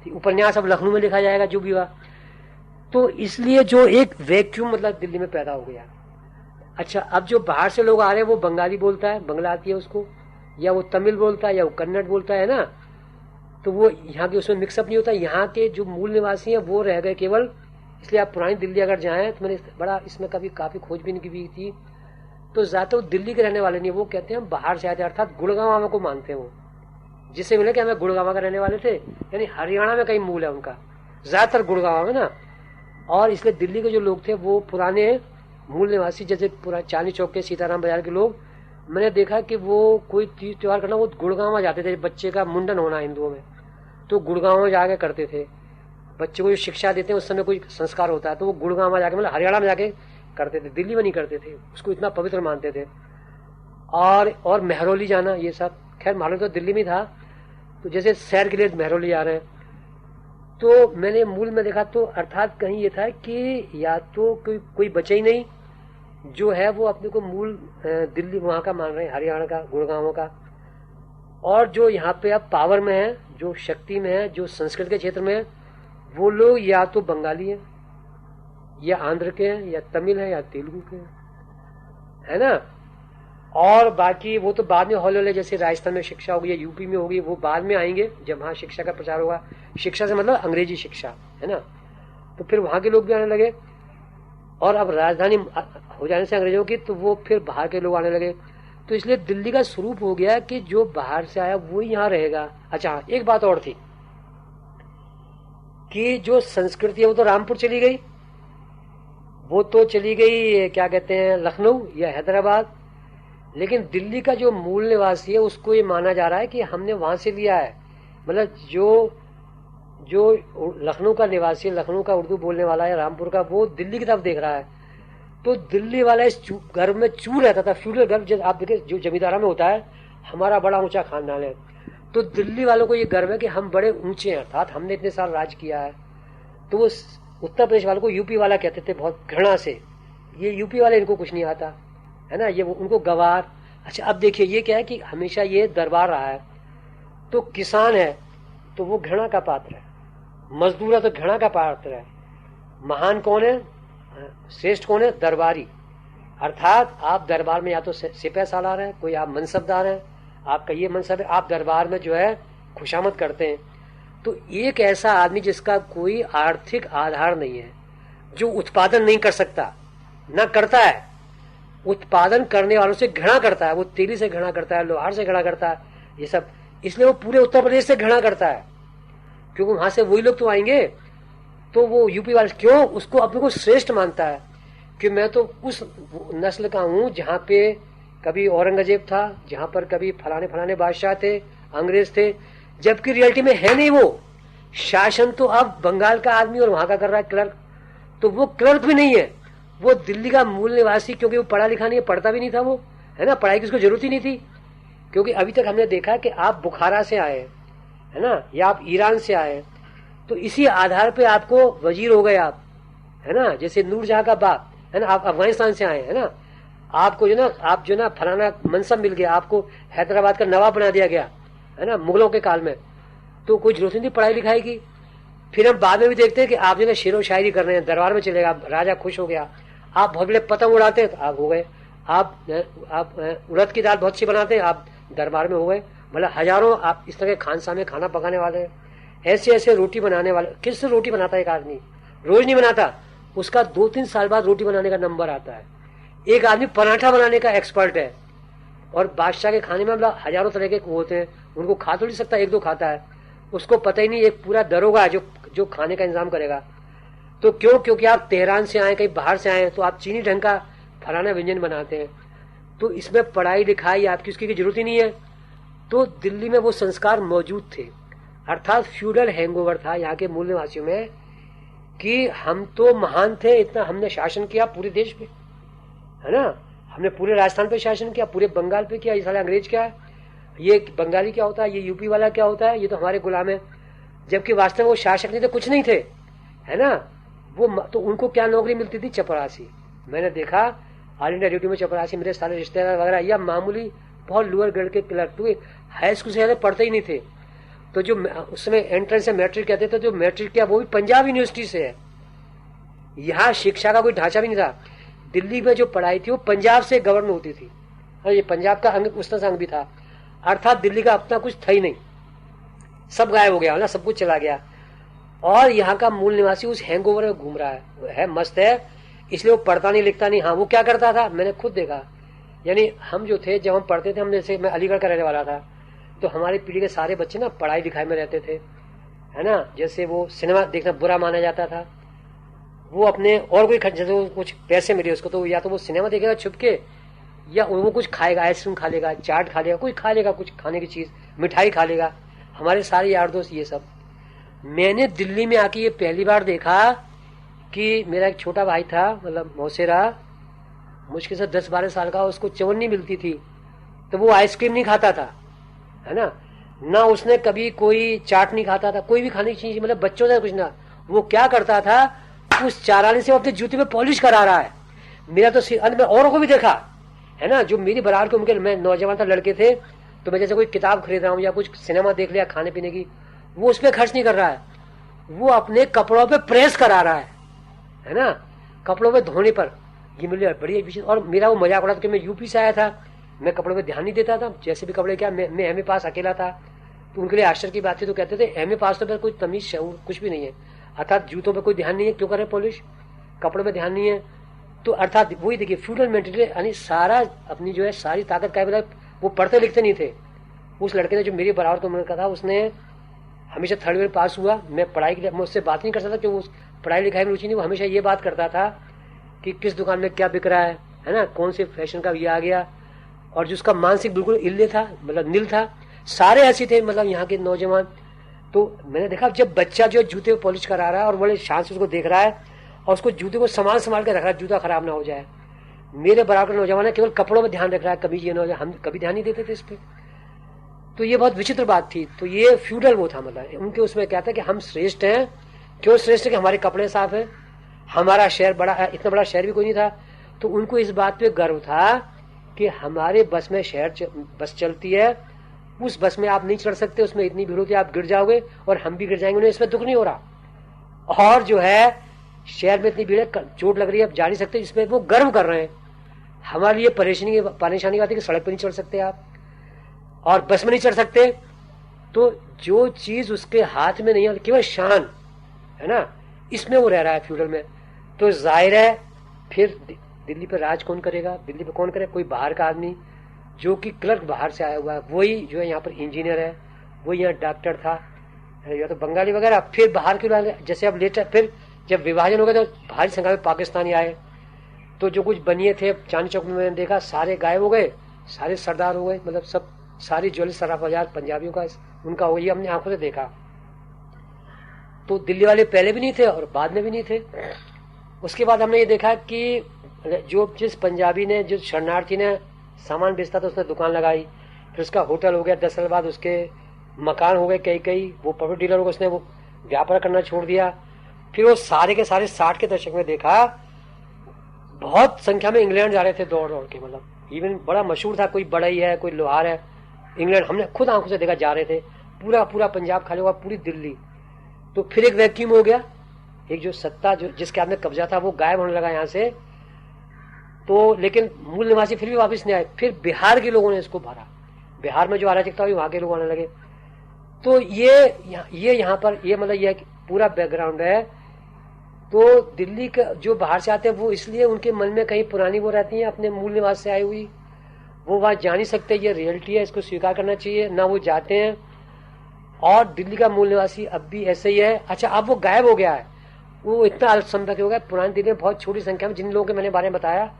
उपन्यास अब लखनऊ में लिखा जाएगा, जो भी हुआ। तो इसलिए जो एक वैक्यूम मतलब दिल्ली में पैदा हो गया। अच्छा, अब जो बाहर से लोग आ रहे हैं वो बंगाली बोलता है, बंगला आती है उसको, या वो तमिल बोलता है, या वो कन्नड़ बोलता है ना, तो वो यहाँ के उसमें मिक्सअप नहीं होता। यहाँ के जो मूल निवासी हैं वो रह गए केवल। इसलिए आप पुरानी दिल्ली अगर जाएं, तो मैंने बड़ा इसमें कभी काफी खोजबीन की भी थी, तो ज्यादा दिल्ली के रहने वाले नहीं, वो कहते हैं हम बाहर से आए थे, अर्थात गुड़गांव को मानते हैं वो, जिससे मिले कि हमें गुड़गांव का रहने वाले थे, यानी हरियाणा में कहीं मूल है उनका, ज्यादातर गुड़गांव में ना। और इसलिए दिल्ली के जो लोग थे वो पुराने मूल निवासी, जैसे पूरा चांदनी चौक के सीताराम बाजार के लोग, मैंने देखा कि वो कोई तीज त्योहार करना वो गुड़गांव जाते थे। बच्चे का मुंडन होना हिंदुओं में तो गुड़गांव में जाके करते थे। बच्चे को जो शिक्षा देते हैं उस समय कोई संस्कार होता है तो वो गुड़गांव में जाके, मतलब हरियाणा में जाके करते थे, दिल्ली में नहीं करते थे, उसको इतना पवित्र मानते थे। और मेहरौली जाना, ये सब, खैर मालूम तो दिल्ली में था, तो जैसे सैर के लिए मेहरौली जा रहे हैं, तो मैंने मूल में देखा, तो अर्थात कहीं ये था कि या तो कोई बचे ही नहीं जो है वो अपने को मूल दिल्ली वहां का मान रहे हैं, हरियाणा का, गुड़गांव का, और जो यहाँ पे अब पावर में है, जो शक्ति में है, जो संस्कृत के क्षेत्र में है, वो लोग या तो बंगाली है, या आंध्र के हैं, या तमिल है, या तेलुगु के हैं, है ना। और बाकी वो तो बाद में हौले हौले, जैसे राजस्थान में शिक्षा होगी या यूपी में होगी, वो बाद में आएंगे जब वहां शिक्षा का प्रचार होगा। शिक्षा से मतलब अंग्रेजी शिक्षा, है ना, तो फिर वहां के लोग भी आने लगे। और अब राजधानी हो जाने से अंग्रेजों की, तो वो फिर बाहर के लोग आने लगे। तो इसलिए दिल्ली का स्वरूप हो गया कि जो बाहर से आया वो यहाँ रहेगा। अच्छा, एक बात और थी कि जो संस्कृति है वो तो रामपुर चली गई, वो तो चली गई क्या कहते हैं लखनऊ या हैदराबाद, लेकिन दिल्ली का जो मूल निवासी है उसको ये माना जा रहा है कि हमने वहां से लिया है। मतलब जो लखनऊ का निवासी, लखनऊ का उर्दू बोलने वाला है, रामपुर का, वो दिल्ली की तरफ देख रहा है। तो दिल्ली वाला इस घर में चूर रहता था, फ्यूडल घर, जब आप देखें जो जमींदारा में होता है, हमारा बड़ा ऊंचा खानदान है, तो दिल्ली वालों को ये गर्व है कि हम बड़े ऊंचे हैं, अर्थात हमने इतने साल राज किया है। तो वो उत्तर प्रदेश वालों को यूपी वाला कहते थे बहुत घृणा से, ये यूपी वाले इनको कुछ नहीं आता है ना, ये उनको गवार। अच्छा, अब देखिए ये क्या है कि हमेशा ये दरबार रहा है, तो किसान है तो वो घृणा का पात्र है, मजदूर है तो घृणा का पात्र है, महान कौन है, श्रेष्ठ कौन है, दरबारी। अर्थात आप दरबार में या तो सिपह सालार है, कोई आप मनसबदार है, आपका ये मनसब है, आप दरबार में जो है खुशामद करते हैं। तो एक ऐसा आदमी जिसका कोई आर्थिक आधार नहीं है, जो उत्पादन नहीं कर सकता, न करता है, उत्पादन करने वालों से घृणा करता है, वो तेली से घृणा करता है, लोहार से घृणा करता है, ये सब, इसलिए वो पूरे उत्तर प्रदेश से घृणा करता है, क्योंकि वहां से वही लोग तो आएंगे। तो वो यूपी वाले क्यों उसको अपने को श्रेष्ठ मानता है कि मैं तो उस नस्ल का हूं जहां पे कभी औरंगजेब था, जहां पर कभी फलाने फलाने बादशाह थे, अंग्रेज थे, जबकि रियलिटी में है नहीं वो। शासन तो अब बंगाल का आदमी और वहां का कर रहा है क्लर्क, तो वो क्लर्क भी नहीं है, वो दिल्ली का मूल निवासी, क्योंकि वो पढ़ा लिखा नहीं है, पढ़ता भी नहीं था वो, है ना, पढ़ाई की उसको जरूरत ही नहीं थी। क्योंकि अभी तक हमने देखा कि आप बुखारा से आए, है ना, या आप ईरान से आए, तो इसी आधार पे आपको वजीर हो गए आप, है ना, जैसे नूरजहां का बाप, है ना, आप अफगानिस्तान से आए, है ना, आपको जो ना, आप जो ना फलाना मनसब मिल गया, आपको हैदराबाद का नवाब बना दिया गया, है ना, मुगलों के काल में, तो कोई जरूरत नहीं थी पढ़ाई लिखाई की। फिर हम बाद में भी देखते हैं कि आप जो है शेरो शायरी कर रहे हैं, दरबार में चलेगा, राजा खुश हो गया, आप बहुत बड़े पतंग उड़ाते हैं तो आप हो गए, आप उड़द की दाल बहुत सी बनाते हैं, आप दरबार में हो गए। मतलब हजारों आप इस तरह के खानसा में खाना पकाने वाले, ऐसे ऐसे रोटी बनाने वाले। किससे रोटी बनाता है एक आदमी? रोज नहीं बनाता, उसका 2-3 साल बाद रोटी बनाने का नंबर आता है। एक आदमी पराठा बनाने का एक्सपर्ट है, और बादशाह के खाने में मतलब हजारों तरह के होते हैं, उनको खा तो नहीं सकता, एक दो खाता है, उसको पता ही नहीं एक पूरा दरोगा है जो खाने का इंतजाम करेगा। तो क्यों? क्योंकि आप तेहरान से आए, कहीं बाहर से आए, तो आप चीनी ढंग का फलाना व्यंजन बनाते हैं, तो इसमें पढ़ाई लिखाई आपकी उसकी जरूरत ही नहीं है। तो दिल्ली में वो संस्कार मौजूद थे, अर्थात फ्यूडल हैंगओवर था यहाँ के मूल निवासियों में कि हम तो महान थे, इतना हमने शासन किया पूरे देश पे, है ना, हमने पूरे राजस्थान पे शासन किया, पूरे बंगाल पे किया, ये साले अंग्रेज क्या है, ये बंगाली क्या होता है, ये यूपी वाला क्या होता है, ये तो हमारे गुलाम है। जबकि वास्तव में वो शासक नहीं थे, कुछ नहीं थे, है ना। वो तो उनको क्या नौकरी मिलती थी? चपरासी। मैंने देखा ऑल इंडिया रेडियो में चपरासी, मेरे सारे रिश्तेदार वगैरह, या मामूली बहुत लोअर ग्रेड के क्लर्क, तो हाई स्कूल से ज्यादा पढ़ते ही नहीं थे। तो जो उस समय एंट्रेंस से मैट्रिक कहते थे, जो मैट्रिक किया वो भी पंजाब यूनिवर्सिटी से है। यहाँ शिक्षा का कोई ढांचा भी नहीं था। दिल्ली में जो पढ़ाई थी वो पंजाब से गवर्न होती थी, और ये पंजाब का अंग उस तरह से अंग भी था, अर्थात दिल्ली का अपना कुछ था ही नहीं, सब गायब हो गया ना, सब कुछ चला गया। और यहाँ का मूल निवासी उस हैंगओवर में घूम रहा है मस्त है, इसलिए वो पढ़ता नहीं लिखता नहीं। हाँ, वो क्या करता था, मैंने खुद देखा, यानी हम जो थे, जब हम पढ़ते थे, हम जैसे, मैं अलीगढ़ का रहने वाला था, तो हमारी पीढ़ी के सारे बच्चे ना पढ़ाई लिखाई में रहते थे, है ना। जैसे वो सिनेमा देखना बुरा माना जाता था, वो अपने और कोई जैसे कुछ पैसे मिले उसको, तो या तो वो सिनेमा देखेगा छुप के, या वो कुछ खाएगा, आइसक्रीम खा लेगा, चाट खा लेगा, कोई खा लेगा कुछ खाने की चीज, मिठाई खा लेगा। हमारे सारे यार दोस्त ये सब। मैंने दिल्ली में आके ये पहली बार देखा कि मेरा एक छोटा भाई था, मतलब मौसेरा, मुश्किल से 10-12 साल का, उसको चवन्नी मिलती थी, तो वो आइसक्रीम नहीं खाता था, है ना उसने कभी कोई चाट नहीं खाता था, कोई भी खाने की चीज, मतलब बच्चों से कुछ ना। वो क्या करता था, उस चारानी से अपने जूते में पॉलिश करा रहा है। मेरा तो मैं औरों को भी देखा, है ना, जो मेरी बराबर के उनके, मैं नौजवान था, लड़के थे, तो मैं जैसे कोई किताब खरीद रहा हूँ या कुछ सिनेमा देख लिया खाने पीने की, वो उस पर खर्च नहीं कर रहा है, वो अपने कपड़ों पे प्रेस करा रहा है ना, कपड़ों पे धोने पर। ये मेरे बड़ी विशेष, और मेरा वो मजाक उड़ा, मैं यूपी से आया था, मैं कपड़ों पे ध्यान नहीं देता था, जैसे भी कपड़े क्या, मैं एमए पास अकेला था, तो उनके लिए आश्चर्य की बात थी, तो कहते थे एमए पास तो कोई तमीज शऊर कुछ भी नहीं है, अर्थात जूतों पे कोई ध्यान नहीं है, क्यों करे पॉलिश, कपड़ों पे ध्यान नहीं है। तो अर्थात वही देखिए फ्यूडल मेंटेलिटी, यानी सारा अपनी जो है सारी ताकत का, मतलब वो पढ़ते लिखते नहीं थे। उस लड़के ने जो मेरी बराबर तो उम्र का था, उसने हमेशा 3rd ईयर पास हुआ, मैं पढ़ाई के लिए, मैं उससे बात नहीं कर सकता क्योंकि उस पढ़ाई लिखाई में रुचि नहीं। वो हमेशा ये बात करता था कि किस दुकान में क्या बिक रहा है ना, कौन से फैशन का ये आ गया, और जिसका मानसिक बिल्कुल इल्ले था, मतलब नील था, सारे ऐसे थे, मतलब यहाँ के नौजवान। तो मैंने देखा जब बच्चा जो जूते पॉलिश करा रहा है और बड़े शान से उसको देख रहा है, और उसको जूते को संभाल के रख रहा है, जूता खराब ना हो जाए। मेरे बराबर नौजवान है, केवल कपड़ों में ध्यान रख रहा है, कमीज ये नौजवान, हम कभी ध्यान नहीं देते थे इस पे। तो ये बहुत विचित्र बात थी। तो ये फ्यूडल वो था, मतलब उनके उसमें क्या था कि हम श्रेष्ठ हैं। क्यों श्रेष्ठ? कि हमारे कपड़े साफ है, हमारा शहर बड़ा है, इतना बड़ा शहर भी कोई नहीं था, तो उनको इस बात पे गर्व था कि हमारे बस में बस चलती है, उस बस में आप नहीं चढ़ सकते, उसमें इतनी भीड़ होती है, आप गिर जाओगे और हम भी गिर जाएंगे, उन्हें इसमें दुख नहीं हो रहा। और जो है शहर में इतनी भीड़ है, चोट लग रही है, आप जा नहीं सकते, इसमें वो गर्व कर रहे हैं। हमारे लिए परेशानी आती है कि सड़क पर नहीं चढ़ सकते आप, और बस में नहीं चढ़ सकते। तो जो चीज उसके हाथ में नहीं है, केवल शान, है ना, इसमें वो रह रहा है फ्यूडल में। तो जाहिर है फिर दिल्ली पे राज कौन करेगा, दिल्ली पे कौन करेगा? कोई बाहर का आदमी, जो कि क्लर्क बाहर से आया हुआ है, वही जो है यहाँ पर इंजीनियर है, वही यहाँ डॉक्टर था, या तो बंगाली वगैरह। फिर बाहर के लोग, जैसे अब लेटर फिर जब विभाजन हो गया तो भारी संख्या में पाकिस्तानी आए, तो जो कुछ बनिए थे चांदनी चौक में मैंने देखा सारे गायब हो गए, सारे सरदार हो गए, मतलब सब सारी ज्वेलरी सराफ बाजार पंजाबियों का उनका हो, ये हमने आंखों से देखा। तो दिल्ली वाले पहले भी नहीं थे और बाद में भी नहीं थे। उसके बाद हमने ये देखा कि जिस पंजाबी ने, जिस शरणार्थी ने सामान बेचता था उसने दुकान लगाई, फिर उसका होटल हो गया, 10 साल बाद उसके मकान हो गए कई, वो प्रॉपर्टी डीलर हो गया, उसने वो व्यापार करना छोड़ दिया। फिर वो सारे के सारे 60 के दशक में देखा बहुत संख्या में इंग्लैंड जा रहे थे दौड़ दौड़ के, मतलब इवन बड़ा मशहूर था, कोई बड़ई है, कोई लोहार है, इंग्लैंड हमने खुद आंखों से देखा जा रहे थे, पूरा पंजाब खाली हुआ, पूरी दिल्ली। तो फिर एक वैक्यूम हो गया, एक जो सत्ता जो जिसके हाथ में कब्जा था वो गायब होने लगा यहाँ से। तो लेकिन मूल निवासी फिर भी वापस नहीं आए। फिर बिहार के लोगों ने इसको भरा, बिहार में जो अराजकता हुई वहां के लोग आने लगे। तो ये यहाँ पर ये मतलब ये पूरा बैकग्राउंड है। तो दिल्ली का जो बाहर से आते हैं वो इसलिए उनके मन में कहीं पुरानी वो रहती है अपने मूल निवास से आई हुई, वो वहां जा नहीं सकते, ये रियलिटी है, इसको स्वीकार करना चाहिए ना, वो जाते हैं। और दिल्ली का मूल निवासी अब भी ऐसे ही है। अच्छा, अब वो गायब हो गया है, वो इतना अल्पसंख्यक हो गया। पुरानी दिल्ली में बहुत छोटी संख्या में जिन लोगों के मैंने बारे में बताया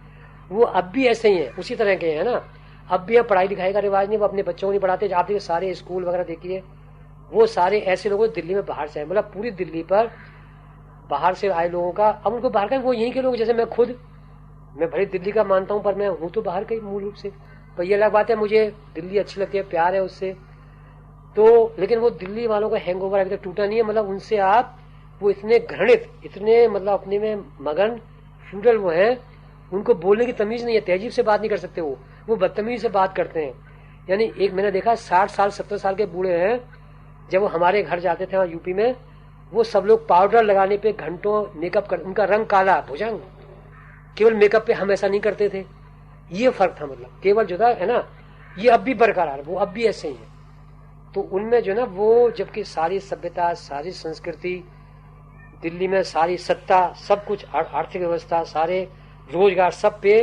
वो अब भी ऐसे ही है, उसी तरह के हैं ना। अब भी यहाँ पढ़ाई लिखाई का रिवाज नहीं, वो अपने बच्चों को नहीं पढ़ाते। आप देखिए सारे स्कूल वगैरह देखिए, वो सारे ऐसे लोग दिल्ली में बाहर से आए, मतलब पूरी दिल्ली पर बाहर से आए लोगों का। अब उनको बाहर का वो यहीं के लोग, जैसे मैं भले दिल्ली का मानता हूँ पर मैं हूँ तो बाहर का ही मूल रूप से। पर ये अलग बात है, मुझे दिल्ली अच्छी लगती है, प्यार है उससे। तो लेकिन वो दिल्ली वालों का हैंगओवर अभी तक टूटा नहीं है। मतलब उनसे आप वो इतने घृणित, इतने मतलब अपने में मगन फ्यूडल वो हैं, उनको बोलने की तमीज नहीं है, तहजीब से बात नहीं कर सकते। वो बदतमीजी से बात करते हैं। यानी एक मैंने देखा 60 साल 70 साल के बूढ़े हैं, जब वो हमारे घर जाते थे वहाँ यूपी में, वो सब लोग पाउडर लगाने पे घंटों मेकअप कर, उनका रंग काला भुजंग, केवल मेकअप पे हम ऐसा नहीं करते थे। ये फर्क था, मतलब केवल जो था है ना, ये अब भी बरकरार, वो अब भी ऐसे ही है। तो उनमें जो ना वो, जबकि सारी सभ्यता, सारी संस्कृति दिल्ली में, सारी सत्ता, सब कुछ, आर्थिक व्यवस्था, सारे रोजगार, सब पे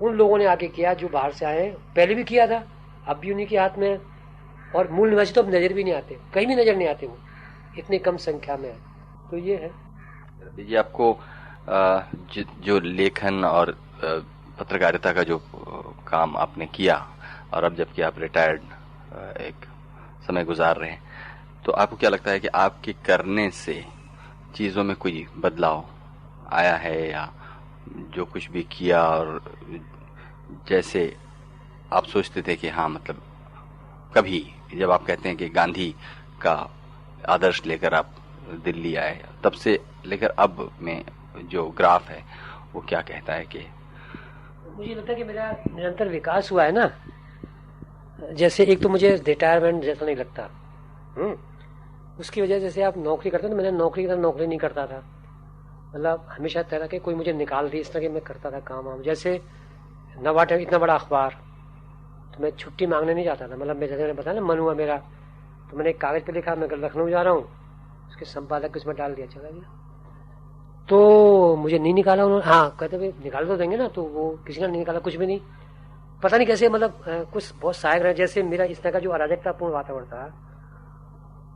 उन लोगों ने आगे किया जो बाहर से आए। पहले भी किया था, अब भी उन्हीं के हाथ में है। और मूल निवासी तो अब नजर भी नहीं आते, कहीं भी नजर नहीं आते, वो इतनी कम संख्या में है। तो ये है। ये आपको जो लेखन और पत्रकारिता का जो काम आपने किया, और अब जबकि आप रिटायर्ड एक समय गुजार रहे हैं, तो आपको क्या लगता है कि आपके करने से चीज़ों में कोई बदलाव आया है, या जो कुछ भी किया और जैसे आप सोचते थे कि हाँ, मतलब कभी जब आप कहते हैं कि गांधी का आदर्श लेकर आप दिल्ली आए, तब से लेकर अब में जो ग्राफ है वो क्या कहता है कि मुझे लगता है कि मेरा निरंतर विकास हुआ है ना। जैसे एक तो मुझे रिटायरमेंट जैसा नहीं लगता, उसकी वजह जैसे आप नौकरी करते हो तो मैंने नौकरी की तरह नौकरी नहीं करता था। मतलब हमेशा तरह के कोई मुझे निकाल दी इस तरह के मैं करता था काम। जैसे नवाटें इतना बड़ा अखबार, तो मैं छुट्टी मांगने नहीं जाता था। मतलब मैं जैसे मैंने बताया ना, मन हुआ मेरा, तो मैंने एक कागज पे लिखा मैं कल लखनऊ जा रहा हूँ, उसके संपादक उसमें डाल दिया, चला गया। तो मुझे नहीं निकाला उन्होंने। हाँ, कहते भाई निकाल तो देंगे ना, तो वो किसी ने नहीं निकाला, कुछ भी नहीं। पता नहीं कैसे, मतलब कुछ बहुत सहायक रहे। जैसे मेरा इस तरह का जो अराजकतापूर्ण वातावरण था,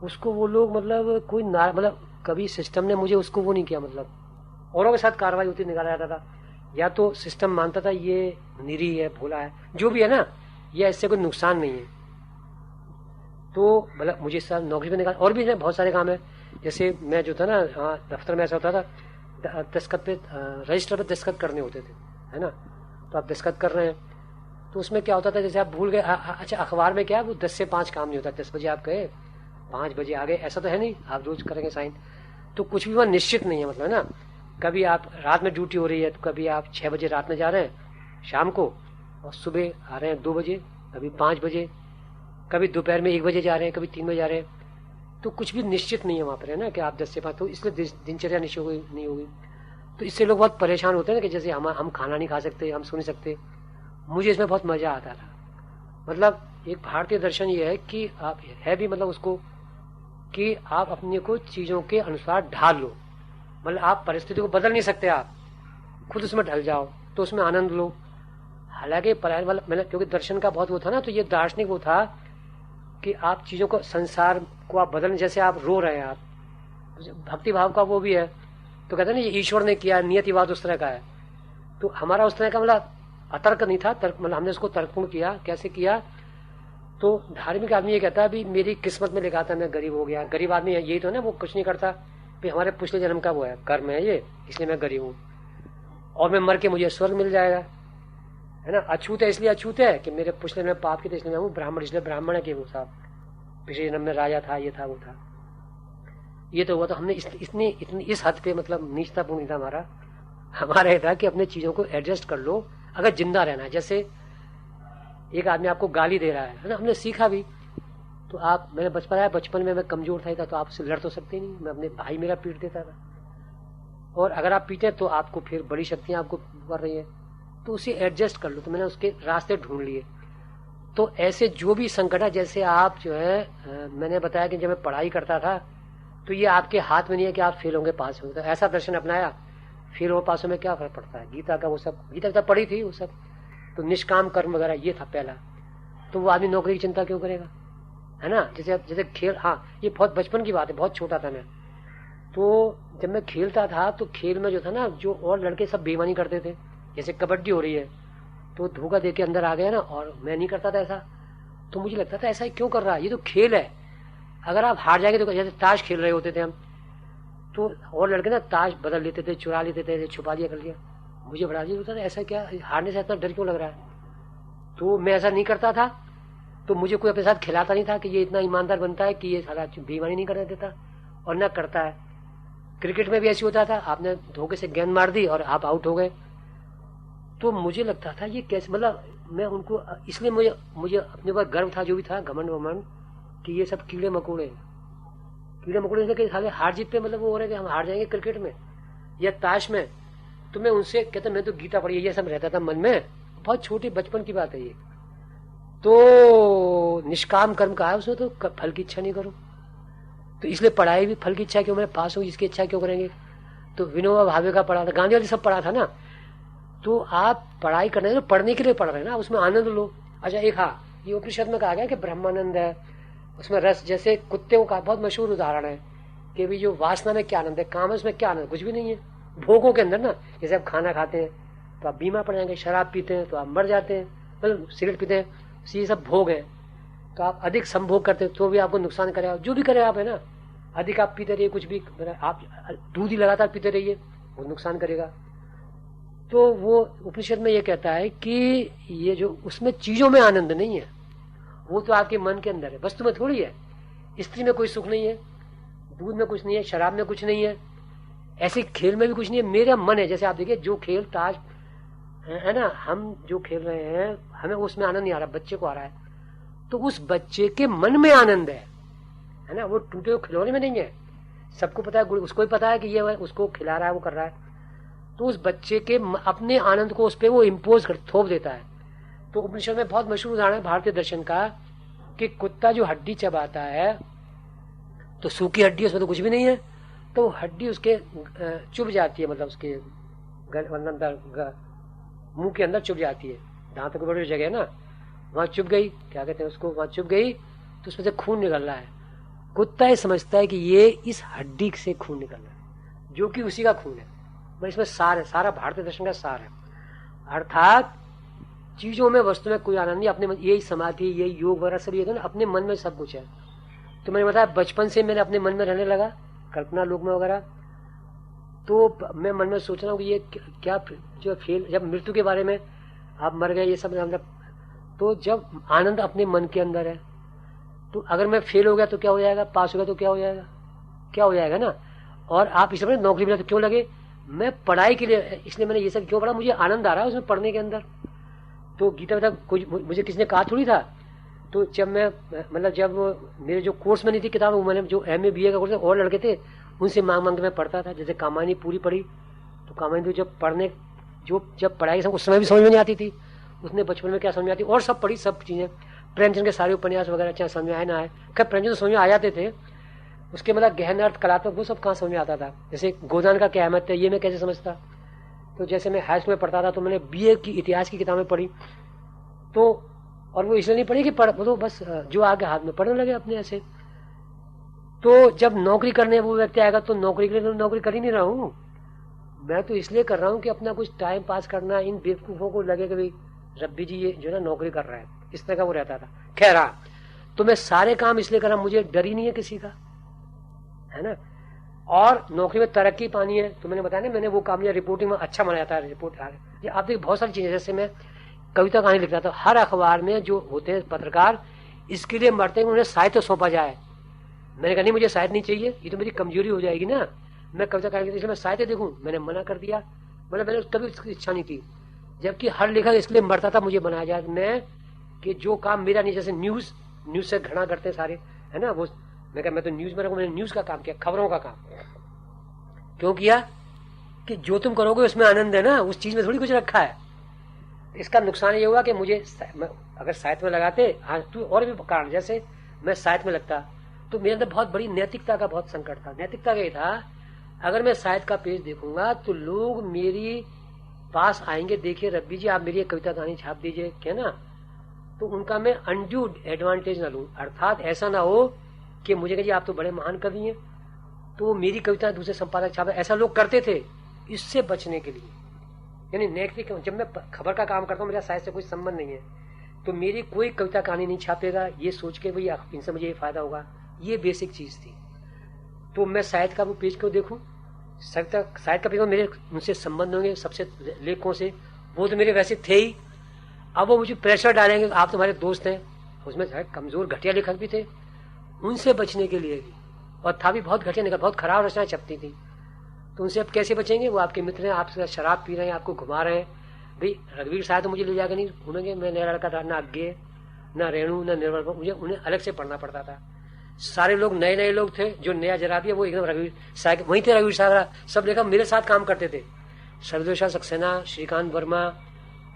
उसको वो लोग मतलब कोई मतलब कभी सिस्टम ने मुझे उसको वो नहीं किया। मतलब औरों के साथ कार्रवाई होती निकाला जाता था, या तो सिस्टम मानता था ये निरी है, भोला है, जो भी है ना, ये इससे कोई नुकसान नहीं है। तो मतलब मुझे इस साल नौकरी पे निकाला। और भी बहुत सारे काम है, जैसे मैं जो था ना, हाँ दफ्तर में ऐसा होता था, दस्तखत पे रजिस्टर पे दस्तखत करने होते थे, है ना। तो आप दस्तखत कर रहे हैं, तो उसमें क्या होता था, जैसे आप भूल गए, अच्छा अखबार में क्या वो 10 से 5 काम नहीं होता। 10 बजे आप गए, 5 बजे आ गए, ऐसा तो है नहीं, आप रोज करेंगे साइन। तो कुछ भी वहाँ निश्चित नहीं है, मतलब ना, कभी आप रात में ड्यूटी हो रही है, तो कभी आप 6 बजे रात में जा रहे हैं शाम को, और सुबह आ रहे हैं 2 बजे, कभी 5 बजे, कभी दोपहर में 1 बजे जा रहे हैं, कभी 3 बजे जा रहे हैं। तो कुछ भी निश्चित नहीं है वहाँ पर, है ना, कि आप 10 से 5, तो इसलिए दिनचर्या निश्चित नहीं होगी। तो इससे लोग बहुत परेशान होते हैं ना, कि जैसे हम खाना नहीं खा सकते, हम सो नहीं सकते। मुझे इसमें बहुत मजा आता था। मतलब एक भारतीय दर्शन ये है कि आप है भी, मतलब उसको कि आप अपने को चीजों के अनुसार ढाल लो। मतलब आप परिस्थिति को बदल नहीं सकते, आप खुद उसमें ढल जाओ, तो उसमें आनंद लो। हालांकि मैंने क्योंकि दर्शन का बहुत वो था ना, तो ये दार्शनिक वो था कि आप चीजों को, संसार को आप बदलने, जैसे आप रो रहे हैं, आप भक्ति भाव का वो भी है, तो कहते हैं ना ये ईश्वर ने किया, नियतिवाद उस तरह का है। तो हमारा उस तरह का मतलब अतर्क नहीं था, तर्क, मतलब हमने उसको तर्कपूर्ण किया। कैसे किया तो धार्मिक आदमी ये कहता है भी मेरी किस्मत में लिखा था मैं गरीब हो गया। गरीब आदमी यही तो ना, वो कुछ नहीं करता भी हमारे पिछले जन्म का वो है, कर्म है ये, इसलिए मैं गरीब हूँ और मैं मर के मुझे स्वर्ग मिल जाएगा, है ना। अछूत है इसलिए अछूत है कि मेरे पिछले जन्म में पाप की, तो इसलिए मैं हूँ ब्राह्मण, इसलिए ब्राह्मण है कि वो साहब पिछले जन्म में राजा था, ये था वो था, ये तो हुआ। तो हमने इतनी इस हद पे मतलब नीचतापूर्ण नहीं था हमारा। हमारा ये था कि अपने चीजों को एडजस्ट कर लो अगर जिंदा रहना है। जैसे एक आदमी आपको गाली दे रहा है ना, हमने सीखा भी। तो आप, मैंने बचपन में मैं कमजोर था तो आपसे लड़ तो सकते नहीं, मैं अपने भाई मेरा पीट देता था, और अगर आप पीटे तो आपको फिर बड़ी शक्तियां आपको कर रही है, तो उसे एडजस्ट कर लो। तो मैंने उसके रास्ते ढूंढ लिए। तो ऐसे जो भी संकट है, जैसे आप जो है मैंने बताया कि जब मैं पढ़ाई करता था तो ये आपके हाथ में नहीं है कि आप फेल होंगे पास होंगे, तो ऐसा दर्शन अपनाया, फेल हो पास में क्या फर्क पड़ता है। गीता का वो सब, गीता पढ़ी थी वो सब, तो निष्काम कर्म वगैरह ये था पहला। तो वो आदमी नौकरी की चिंता क्यों करेगा, है ना। जैसे खेल, हाँ ये बहुत बचपन की बात है, बहुत छोटा था मैं। तो जब मैं खेलता था तो खेल में जो था ना, जो और लड़के सब बेईमानी करते थे, जैसे कबड्डी हो रही है तो धोखा दे के अंदर आ गया ना, और मैं नहीं करता था ऐसा। तो मुझे लगता था ऐसा क्यों कर रहा है, ये तो खेल है, अगर आप हार जाएंगे तो, जैसे ताश खेल रहे होते थे हम, तो और लड़के ना ताश बदल लेते थे, चुरा लेते थे, छुपा लिया कर लिया। मुझे बड़ा अजीब होता था, ऐसा क्या, हारने से इतना डर क्यों लग रहा है। तो मैं ऐसा नहीं करता था, तो मुझे कोई अपने साथ खिलाता नहीं था कि ये इतना ईमानदार बनता है कि ये सारा बेईमानी नहीं करने देता, और न करता है। क्रिकेट में भी ऐसे होता था, आपने धोखे से गेंद मार दी और आप आउट हो गए। तो मुझे लगता था ये कैसे, मतलब मैं उनको, इसलिए मुझे अपने ऊपर गर्व था, जो भी था, घमंड वमंड, कि ये सब कीड़े मकोड़े के साले हार जीत पे मतलब वो हो रहे कि हम हार जाएंगे क्रिकेट में या ताश में। तो मैं उनसे कहता, मैं तो गीता पढ़ी, ये सब रहता था मन में, बहुत छोटी बचपन की बात है ये। तो निष्काम कर्म का है, उसमें तो फल की इच्छा नहीं करो। तो इसलिए पढ़ाई भी फल की इच्छा क्यों, मैं पास हूँ इसकी इच्छा क्यों करेंगे। तो विनोबा भावे का पढ़ा था, गांधी वाली सब पढ़ा था ना। तो आप पढ़ाई करने तो पढ़ने के लिए पढ़ रहे हैं ना, उसमें आनंद लो। अच्छा एक, हाँ ये उपनिषद में कहा गया कि ब्रह्मानंद है, उसमें रस, जैसे कुत्ते का बहुत मशहूर उदाहरण है कि भी जो वासना में क्या आनंद है, काम है उसमें क्या आनंद, कुछ भी नहीं है। भोगों के अंदर ना, जैसे आप खाना खाते हैं तो आप बीमार पड़ जाएंगे, शराब पीते हैं तो आप मर जाते हैं, मतलब सिगरेट पीते हैं, ये सब भोग है। तो आप अधिक संभोग करते हैं तो भी आपको नुकसान करेगा, जो भी करे आप, है ना। अधिक आप पीते रहिए, कुछ भी आप दूध ही लगातार पीते रहिए, वो नुकसान करेगा। तो वो उपनिषद में ये कहता है कि ये जो उसमें चीजों में आनंद नहीं है, वो तो आपके मन के अंदर है, वस्तु में थोड़ी है। स्त्री में कोई सुख नहीं है, दूध में कुछ नहीं है, शराब में कुछ नहीं है, ऐसे खेल में भी कुछ नहीं है, मेरा मन है। जैसे आप देखिए जो खेल ताश है ना, हम जो खेल रहे हैं हमें उसमें आनंद नहीं आ रहा, बच्चे को आ रहा है, तो उस बच्चे के मन में आनंद है ना, वो टूटे हुए खिलौने में नहीं है। सबको पता है, उसको भी पता है कि ये उसको खिला रहा है, वो कर रहा है, तो उस बच्चे के अपने आनंद को उस पर वो इम्पोज कर थोप देता है। तो उपनिषद में बहुत मशहूर उदाहरण है भारतीय दर्शन का कि कुत्ता जो हड्डी चबाता है, तो सूखी हड्डी उसमें तो कुछ भी नहीं है, तो हड्डी उसके चुभ जाती है, मतलब उसके मुंह के अंदर चुभ जाती है, दांतों की बड़ी जगह है ना, वहां चुभ गई, क्या कहते हैं उसको, वहां चुभ गई तो उसमें से खून निकल रहा है। कुत्ता ये समझता है कि ये इस हड्डी से खून निकल रहा है, जो कि उसी का खून है। पर इसमें सार है, सारा भारतीय दर्शन का सार है। अर्थात चीजों में, वस्तु में कोई आनंद नहीं, अपने मन, यही समाधि, यही योग वगैरह सब ये तो ना, अपने मन में सब कुछ है। तो मैंने बताया बचपन से मैंने अपने मन में रहने लगा, कल्पना लोक में वगैरह। तो मैं मन में सोच रहा हूँ कि ये क्या जो फेल, जब मृत्यु के बारे में आप मर गए ये सब, तो जब आनंद अपने मन के अंदर है, तो अगर मैं फेल हो गया तो क्या हो जाएगा, पास हो गया तो क्या हो जाएगा, क्या हो जाएगा ना। और आप इस समय नौकरी मिला तो क्यों लगे, मैं पढ़ाई के लिए, इसलिए मैंने ये सब क्यों पढ़ा, मुझे आनंद आ रहा है उसमें पढ़ने के अंदर। तो गीता में कुछ मुझे किसने कहा थोड़ी था। तो जब मैं, मतलब जब मेरे जो कोर्स में नहीं थी किताब, मैंने जो MA BA का कोर्स है, और लड़के थे उनसे मांग मांग के मैं पढ़ता था। जैसे कामायनी पूरी पढ़ी, तो कामायनी तो जब पढ़ने, जब पढ़ाई उस समय भी समझ में नहीं आती थी, उसने बचपन में क्या समझ में आती, और सब पढ़ी, सब चीजें, प्रेमचंद के सारे उपन्यास वगैरह चाहे समझ में आए ना आए, खैर प्रेमचंद तो समझ में आ जाते थे, उसके मतलब गहन अर्थ, कलात्मक, वो सब कहाँ समझ में आता था। जैसे गोदान का क्या अहमत है, ये मैं कैसे समझता। तो जैसे मैं हाई स्कूल में पढ़ता था तो मैंने BA की इतिहास की किताबें पढ़ी, तो और वो इसलिए नहीं पढ़ी कि तो बस जो आगे हाथ में पढ़ने लगे अपने ऐसे। तो जब नौकरी करने वो व्यक्ति आएगा तो नौकरी के लिए तो नौकरी कर ही नहीं रहा हूँ मैं, तो इसलिए कर रहा हूँ कि अपना कुछ टाइम पास करना। इन बेवकूफों को लगे कि भाई रब्बी जी ये जो है ना नौकरी कर रहा है, इस तरह का वो रहता था। खैर हाँ, तो मैं सारे काम इसलिए कर रहा, मुझे डर ही नहीं है किसी का, है ना। और नौकरी में तरक्की पानी है तो मैंने बताया ना, मैंने वो काम लिया, रिपोर्टिंग में अच्छा माना जाता है, रिपोर्ट ये आप देखिए बहुत सारी चीजें, जैसे मैं कविता कहानी लिखता था, हर अखबार में जो होते हैं पत्रकार इसके लिए मरते हैं उन्हें साहित्य सौंपा जाए। मैंने कहा नहीं, मुझे साहित्य नहीं चाहिए, ये तो मेरी कमजोरी हो जाएगी ना, मैं कविता कहानी इसलिए मैं साहित्य देखूं, मैंने मना कर दिया। मतलब मैंने कभी उसकी इच्छा नहीं थी, जबकि हर लेखक इसलिए मरता था मुझे बनाया जाए मैं, कि जो काम मेरा नहीं, जैसे न्यूज से घृणा करते सारे, है ना, वो मैं कहा मैं तो न्यूज में रहूं, मैंने न्यूज का काम किया, खबरों का काम क्यों किया, कि जो तुम करोगे उसमें आनंद है ना, उस चीज में थोड़ी कुछ रखा है। इसका नुकसान ये हुआ कि मुझे अगर साहित्य में लगाते, हाँ तू और भी कारण, जैसे मैं साहित्य में लगता तो मेरे अंदर बहुत बड़ी नैतिकता का बहुत संकट था। नैतिकता का ये था, अगर मैं साहित्य का पेज देखूंगा तो लोग मेरी पास आएंगे, देखिए रब्बी जी आप मेरी एक कविता कहानी छाप दीजिए, क्या ना, तो उनका मैं अनड्यू एडवांटेज ना लूं, अर्थात ऐसा ना हो कि मुझे कहिए आप तो बड़े महान कवि हैं तो मेरी कविता दूसरे संपादक छापे, ऐसा लोग करते थे। इससे बचने के लिए, यानी नैतिक, जब मैं खबर का काम करता हूँ मेरा साहित्य से कोई संबंध नहीं है, तो मेरी कोई कविता कहानी नहीं छापेगा ये सोच के भाई इनसे मुझे ये फायदा होगा, ये बेसिक चीज थी। तो मैं साहित्य का वो पेज क्यों देखूं, साहित्य का पेज मेरे उनसे संबंध होंगे सबसे लेखकों से, वो तो मेरे वैसे थे ही, अब वो मुझे प्रेशर डालेंगे आप तुम्हारे दोस्त हैं, उसमें कमजोर घटिया लेखक भी थे, उनसे बचने के लिए भी, और था भी बहुत घटिया निकल, बहुत खराब रचनाएं छपती थी, तो उनसे अब कैसे बचेंगे, वो आपके मित्र हैं, आपसे शराब पी रहे हैं, आपको घुमा रहे हैं, भाई रघुवीर साहब तो मुझे ले जाकर नहीं घूमेंगे, मैं नया लड़का था, ना अज्ञे ना रेणु ना निर्मल, मुझे उन्हें अलग से पढ़ना पड़ता था। सारे लोग नए नए लोग थे, जो नया जरा दिया वो एकदम रघुवीर साहब वहीं थे, रघुवीर साहब सब लेखक मेरे साथ काम करते थे, सर्वदेव सक्सेना, श्रीकांत वर्मा,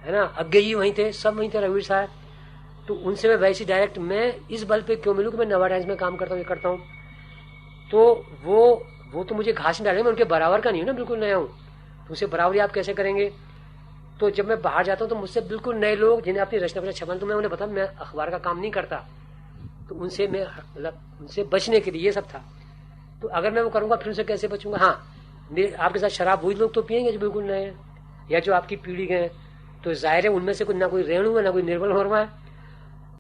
है ना, अज्ञे जी वहीं थे, सब वहीं थे रघुवीर साहब। तो उनसे मैं वैसे डायरेक्ट मैं इस बल पे क्यों मिलूं कि मैं नवा टाइम्स में काम करता हूँ, ये करता हूँ, तो वो तो मुझे घास नहीं डालेंगे, मैं उनके बराबर का नहीं हूँ ना, बिल्कुल नया हूँ, तो उसे बराबरी आप कैसे करेंगे। तो जब मैं बाहर जाता हूँ तो मुझसे बिल्कुल नए लोग जिन्हें अपनी रचना पर छपन, तो मैं उन्हें बता मैं अखबार का काम नहीं करता, तो उनसे मैं मतलब उनसे बचने के लिए ये सब था। तो अगर मैं वो करूंगा फिर उनसे कैसे बचूंगा। हाँ, मेरे आपके साथ शराब वही लोग तो पियेंगे जो बिल्कुल नए हैं या जो आपकी पीढ़ी के हैं, तो जाहिर है उनमें से कोई ना कोई रेणु है ना कोई निर्मल वर्मा है,